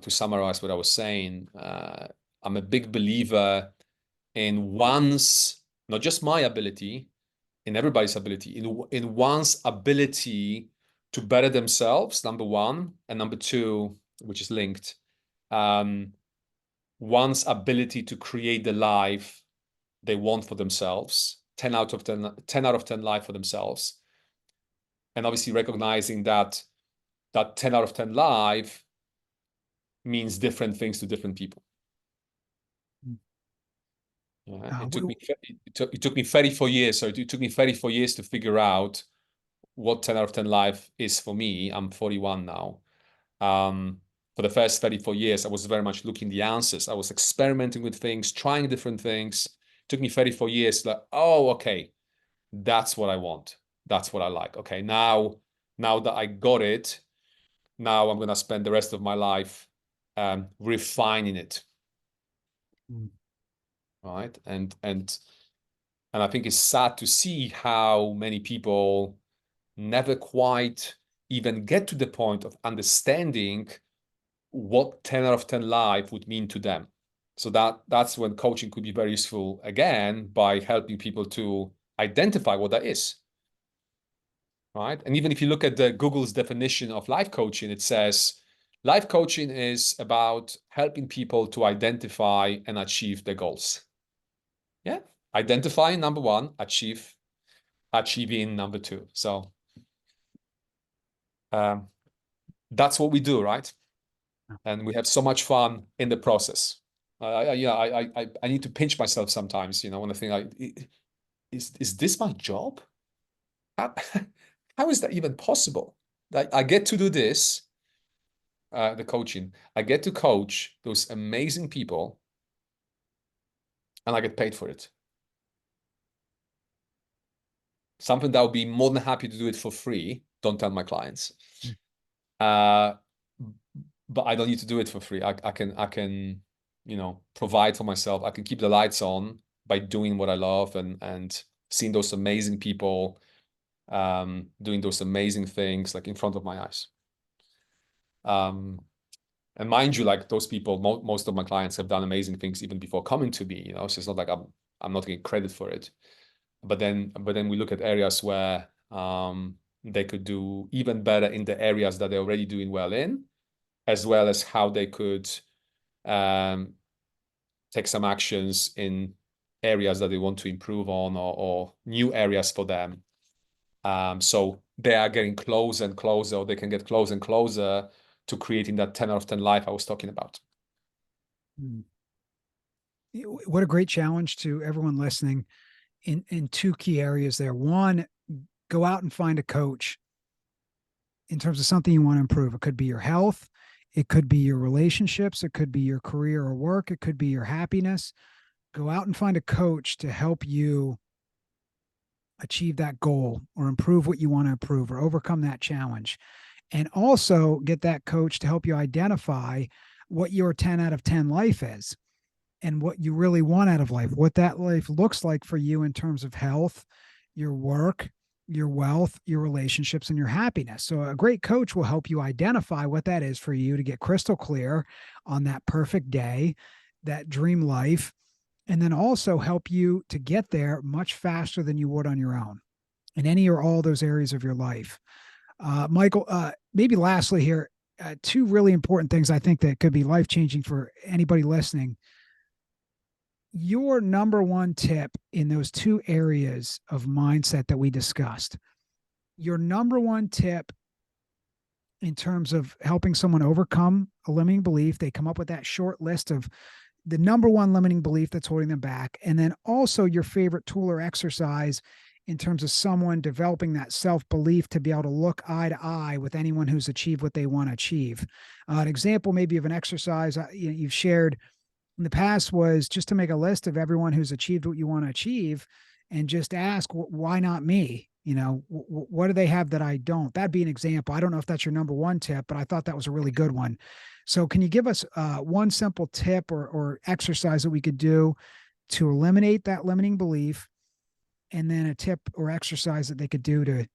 summarize what I was saying, I'm a big believer in one's, not just my ability, in everybody's ability, in one's ability to better themselves, number one, and number two, which is linked, one's ability to create the life they want for themselves, 10 out of 10 life for themselves. And obviously recognizing that 10 out of 10 life means different things to different people. Yeah, it took me 34 years. So it took me 34 years to figure out what 10 out of 10 life is for me. I'm 41 now. For the first 34 years, I was very much looking the answers. I was experimenting with things, trying different things. It took me 34 years. Like, oh, okay, that's what I want. That's what I like. Okay, now that I got it, now I'm gonna spend the rest of my life refining it. Right, and I think it's sad to see how many people never quite even get to the point of understanding what 10 out of 10 life would mean to them. So that's when coaching could be very useful, again, by helping people to identify what that is. Right. And even if you look at the Google's definition of life coaching, it says life coaching is about helping people to identify and achieve their goals. Yeah. Identifying, number one, achieving, number two. So that's what we do, right? And we have so much fun in the process. I need to pinch myself sometimes, when I think, like, is this my job? How is that even possible? Like, I get to do this, the coaching. I get to coach those amazing people, and I get paid for it. Something that I would be more than happy to do it for free. Don't tell my clients. But I don't need to do it for free. I can, provide for myself. I can keep the lights on by doing what I love and seeing those amazing people doing those amazing things like in front of my eyes. And mind you, like those people, most of my clients have done amazing things even before coming to me, so it's not like I'm not getting credit for it. But then we look at areas where they could do even better in the areas that they're already doing well in, as well as how they could take some actions in areas that they want to improve on, or new areas for them. So they are getting closer and closer, or they can get closer and closer to creating that 10 out of 10 life I was talking about. What a great challenge to everyone listening in two key areas there. One, go out and find a coach in terms of something you want to improve. It could be your health. It could be your relationships. It could be your career or work. It could be your happiness. Go out and find a coach to help you achieve that goal or improve what you want to improve or overcome that challenge. And also get that coach to help you identify what your 10 out of 10 life is and what you really want out of life, what that life looks like for you in terms of health, your work, your wealth, your relationships, and your happiness. So, a great coach will help you identify what that is for you to get crystal clear on that perfect day, that dream life, and then also help you to get there much faster than you would on your own in any or all those areas of your life. Michael, maybe lastly here, two really important things I think that could be life changing for anybody listening. Your number one tip in those two areas of mindset that we discussed, your number one tip in terms of helping someone overcome a limiting belief, they come up with that short list of the number one limiting belief that's holding them back. And then also your favorite tool or exercise in terms of someone developing that self belief to be able to look eye to eye with anyone who's achieved what they want to achieve. An example, maybe, of an exercise you've shared in the past was just to make a list of everyone who's achieved what you want to achieve and just ask, why not me? What do they have that I don't? That'd be an example. I don't know if that's your number one tip, but I thought that was a really good one. So, can you give us one simple tip or exercise that we could do to eliminate that limiting belief, and then a tip or exercise that they could do to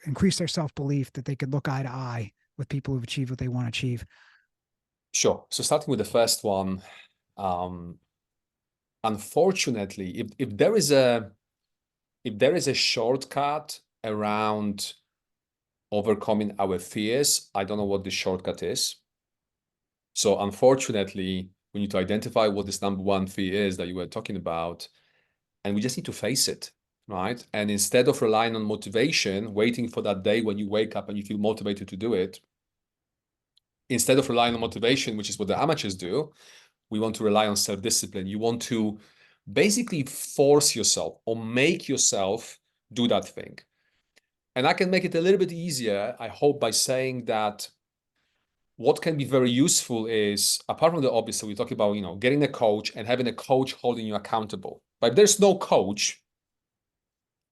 increase their self belief that they could look eye to eye with people who've achieved what they want to achieve? Sure. So starting with the first one, unfortunately, if there is a shortcut around overcoming our fears, I don't know what the shortcut is. So unfortunately, we need to identify what this number one fear is that you were talking about, and we just need to face it, right? And instead of relying on motivation, waiting for that day when you wake up and you feel motivated to do it, instead of relying on motivation, which is what the amateurs do, we want to rely on self-discipline. You want to basically force yourself or make yourself do that thing. And I can make it a little bit easier, I hope, by saying that what can be very useful is, apart from the obvious, so we talk about, getting a coach and having a coach holding you accountable. But if there's no coach,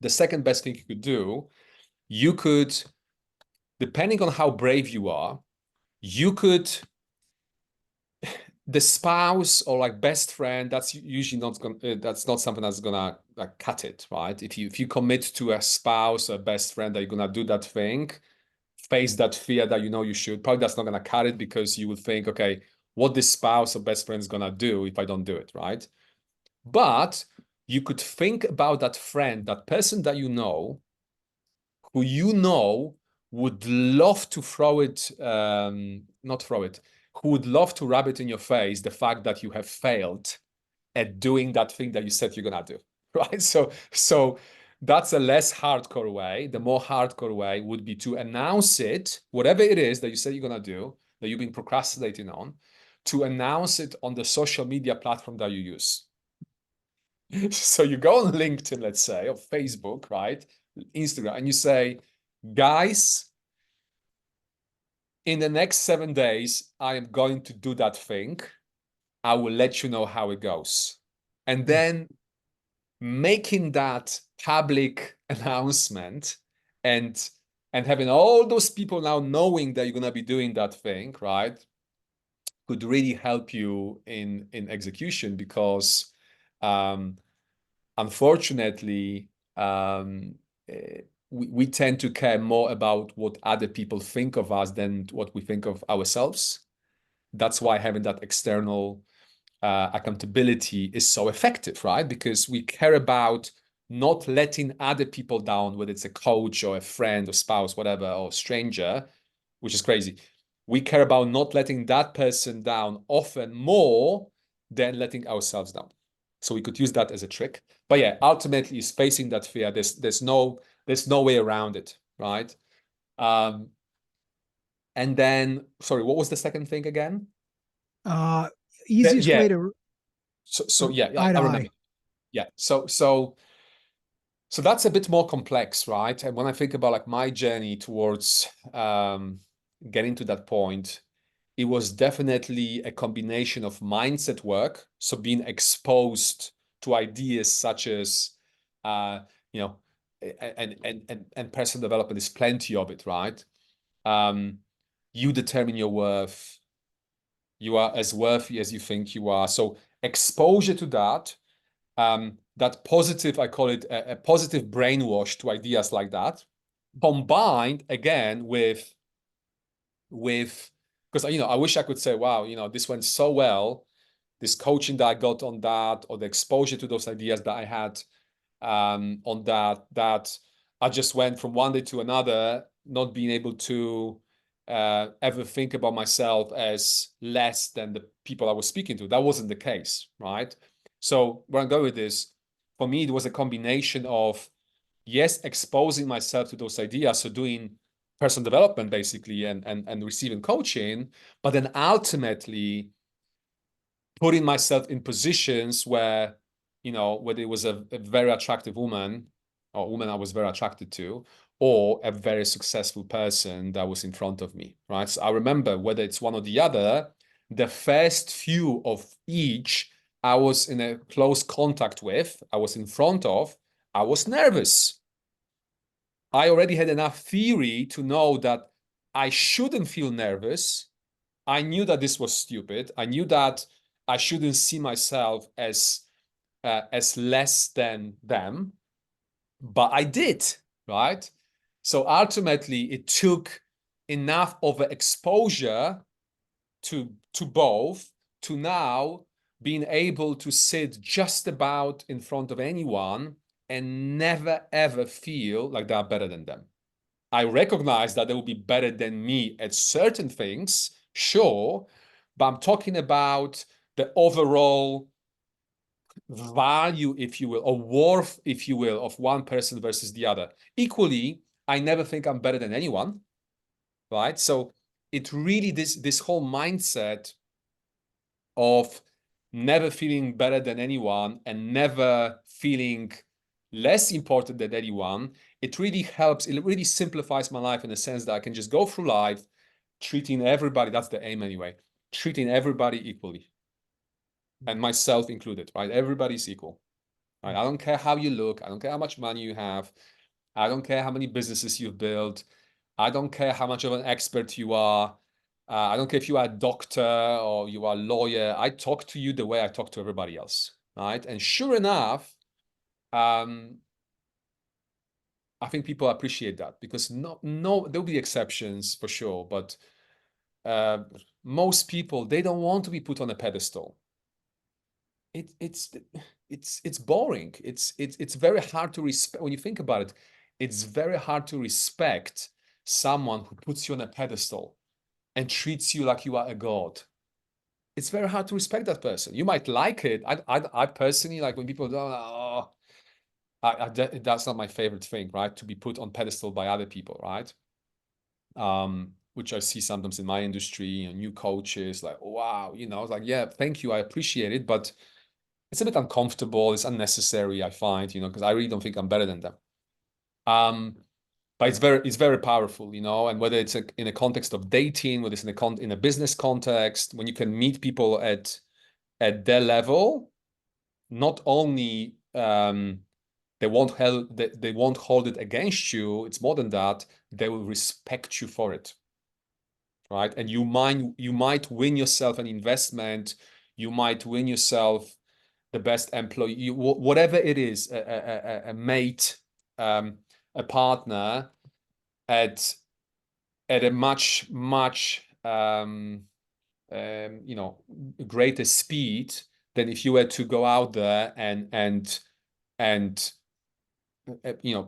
the second best thing you could do, you could, depending on how brave you are, you could, the spouse or like best friend, that's usually not going. That's not something that's gonna like cut it, right? If you commit to a spouse or best friend that you're gonna do that thing, face that fear that you should. Probably that's not gonna cut it because you would think, okay, what this spouse or best friend is gonna do if I don't do it, right? But you could think about that friend, that person that who would love to throw it, not throw it, who would love to rub it in your face, the fact that you have failed at doing that thing that you said you're gonna do, right? So that's a less hardcore way. The more hardcore way would be to announce it, whatever it is that you said you're gonna do, that you've been procrastinating on, to announce it on the social media platform that you use. So you go on LinkedIn, let's say, or Facebook, right? Instagram, and you say, guys, in the next 7 days, I am going to do that thing. I will let you know how it goes. And then making that public announcement and having all those people now knowing that you're going to be doing that thing, right, could really help you in execution because unfortunately, we tend to care more about what other people think of us than what we think of ourselves. That's why having that external accountability is so effective, right? Because we care about not letting other people down, whether it's a coach or a friend or spouse, whatever, or stranger, which is crazy. We care about not letting that person down often more than letting ourselves down. So we could use that as a trick. But yeah, ultimately, is facing that fear. There's no way around it, right? And then, sorry, what was the second thing again? Uh, Easiest Yeah. way to So yeah, eye to I remember. eye. Yeah. So that's a bit more complex, right? And when I think about like my journey towards getting to that point, it was definitely a combination of mindset work. So being exposed to ideas such as, uh, you know, and personal development is plenty of it, right? You determine your worth. You are as worthy as you think you are. So exposure to that, that positive, I call it a positive brainwash to ideas like that, combined again with because I wish I could say, wow, this went so well, this coaching that I got on that, or the exposure to those ideas that I had on that I just went from one day to another, not being able to ever think about myself as less than the people I was speaking to. That wasn't the case, right? So where I'm going with this, for me, it was a combination of, yes, exposing myself to those ideas, so doing personal development basically and receiving coaching, but then ultimately putting myself in positions where, whether it was a very attractive woman or woman I was very attracted to, or a very successful person that was in front of me, right? So I remember, whether it's one or the other, the first few of each I was in a close contact with, I was in front of, I was nervous. I already had enough theory to know that I shouldn't feel nervous. I knew that this was stupid. I knew that I shouldn't see myself as less than them, but I did, right? So ultimately, it took enough of an exposure to both, to now being able to sit just about in front of anyone and never ever feel like they are better than them. I recognize that they will be better than me at certain things, sure, but I'm talking about the overall value, if you will, or worth, if you will, of one person versus the other. Equally, I never think I'm better than anyone, right? So it really, this whole mindset of never feeling better than anyone and never feeling less important than anyone, it really helps. It really simplifies my life in the sense that I can just go through life treating everybody, that's the aim anyway, treating everybody equally, and myself included, right? Everybody's equal, right? I don't care how you look. I don't care how much money you have. I don't care how many businesses you've built. I don't care how much of an expert you are. I don't care if you are a doctor or you are a lawyer. I talk to you the way I talk to everybody else, right? And sure enough, I think people appreciate that, because there'll be exceptions for sure, but most people, they don't want to be put on a pedestal. It's boring. It's very hard to respect when you think about it. It's very hard to respect someone who puts you on a pedestal and treats you like you are a god. It's very hard to respect that person. You might like it. I personally like when people don't. Oh, that's not my favorite thing, right? To be put on pedestal by other people, right? Which I see sometimes in my industry, new coaches, like, wow, it's like, yeah, thank you, I appreciate it, but it's a bit uncomfortable. It's unnecessary, I find, because I really don't think I'm better than them. But it's very powerful, and whether it's in a context of dating, whether it's in a business context, when you can meet people at their level, not only they won't hold it against you. It's more than that. They will respect you for it, right? And you might win yourself an investment. You might win yourself the best employee, whatever it is, a mate, a partner, at a much greater speed than if you were to go out there and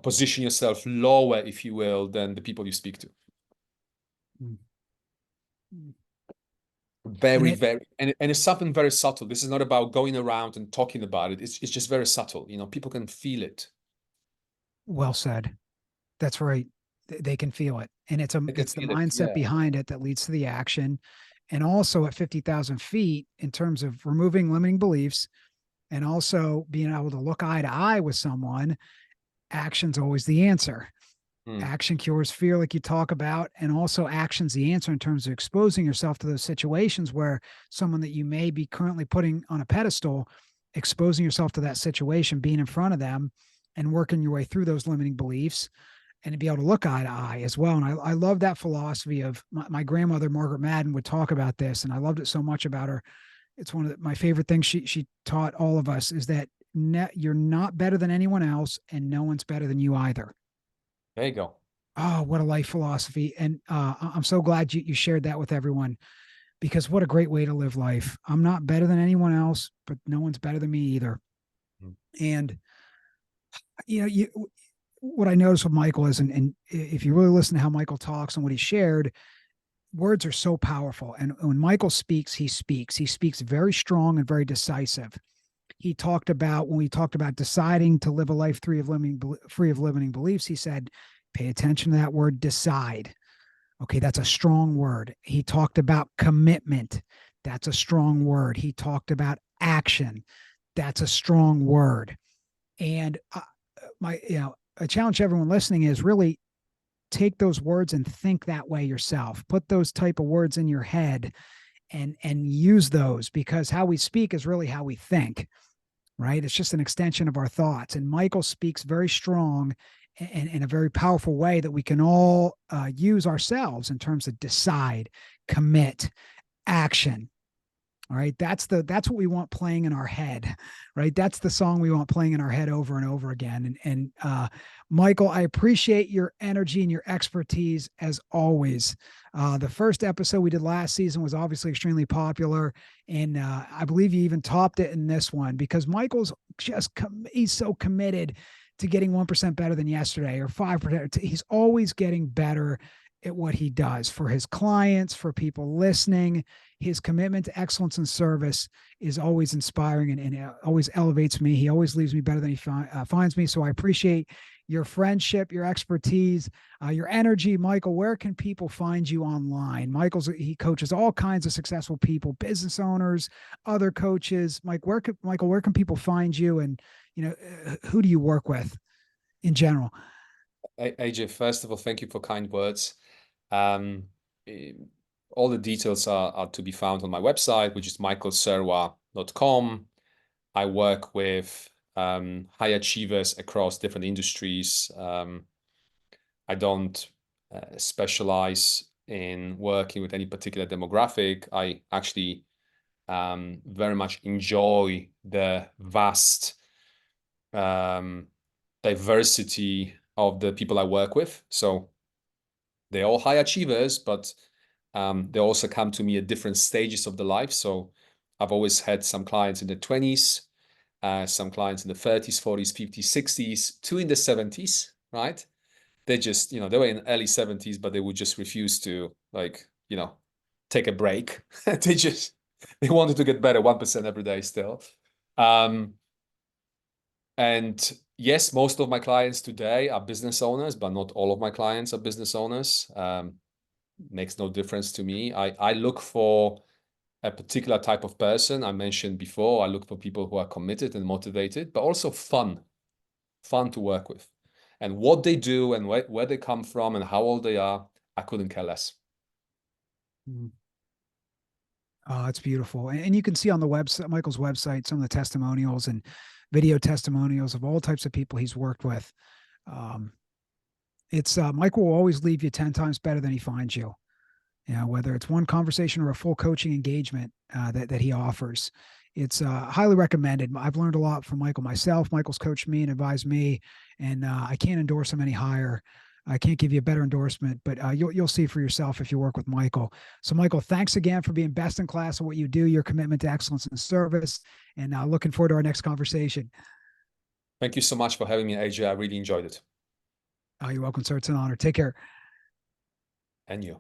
position yourself lower, if you will, than the people you speak to. Very, very, and it's something very subtle. This is not about going around and talking about it. It's just very subtle. People can feel it. Well said. That's right. They can feel it. And it's the mindset behind it that leads to the action. And also at 50,000 feet, in terms of removing limiting beliefs and also being able to look eye to eye with someone, action's always the answer. Action cures fear, like you talk about, and also action's the answer in terms of exposing yourself to those situations where someone that you may be currently putting on a pedestal, exposing yourself to that situation, being in front of them and working your way through those limiting beliefs and to be able to look eye to eye as well. And I love that philosophy of my grandmother, Margaret Madden, would talk about this. And I loved it so much about her. It's one of my favorite things she taught all of us is that you're not better than anyone else and no one's better than you either. There you go. Oh, what a life philosophy. And I'm so glad you shared that with everyone because what a great way to live life. I'm not better than anyone else, but no one's better than me either. Mm. And, what I noticed with Michael is, and if you really listen to how Michael talks and what he shared, words are so powerful. And when Michael speaks, he speaks very strong and very decisive. He talked about, when we talked about deciding to live a life free of limiting beliefs, he said, pay attention to that word decide. Okay, that's a strong word. He talked about commitment. That's a strong word. He talked about action. That's a strong word. And I challenge everyone listening is really take those words and think that way yourself. Put those type of words in your head and use those, because how we speak is really how we think, right? It's just an extension of our thoughts. And Michael speaks very strong and in a very powerful way that we can all use ourselves in terms of decide, commit, action. All right. That's what we want playing in our head, right? That's the song we want playing in our head over and over again. And Michael, I appreciate your energy and your expertise as always. The first episode we did last season was obviously extremely popular. And I believe you even topped it in this one because Michael's he's so committed to getting 1% better than yesterday or 5%. He's always getting better at what he does for his clients, for people listening. His commitment to excellence and service is always inspiring and always elevates me. He always leaves me better than he finds me. So I appreciate your friendship, your expertise, your energy. Michael, where can people find you online? He coaches all kinds of successful people, business owners, other coaches. Michael, where can people find you? And, who do you work with in general? AJ, first of all, thank you for kind words. Um, all the details are to be found on my website, which is michaelserwa.com. I work with high achievers across different industries. I don't specialize in working with any particular demographic. I actually very much enjoy the vast diversity of the people I work with. So they're all high achievers, but they also come to me at different stages of the life. So I've always had some clients in the 20s, some clients in the 30s, 40s, 50s, 60s, two in the 70s, right? They just, they were in early 70s, but they would just refuse to take a break. They wanted to get better 1% every day still. And yes, most of my clients today are business owners, but not all of my clients are business owners. Makes no difference to me. I look for a particular type of person. I mentioned before, I look for people who are committed and motivated, but also fun to work with. And what they do and where they come from and how old they are, I couldn't care less. Oh, it's beautiful. And you can see on the website, Michael's website, some of the testimonials and video testimonials of all types of people he's worked with. Michael will always leave you 10 times better than he finds you. Whether it's one conversation or a full coaching engagement that he offers. It's highly recommended. I've learned a lot from Michael myself. Michael's coached me and advised me, and I can't endorse him any higher. I can't give you a better endorsement, but you'll see for yourself if you work with Michael. So, Michael, thanks again for being best in class at what you do, your commitment to excellence and service, and looking forward to our next conversation. Thank you so much for having me, AJ. I really enjoyed it. You're welcome, sir. It's an honor. Take care. And you.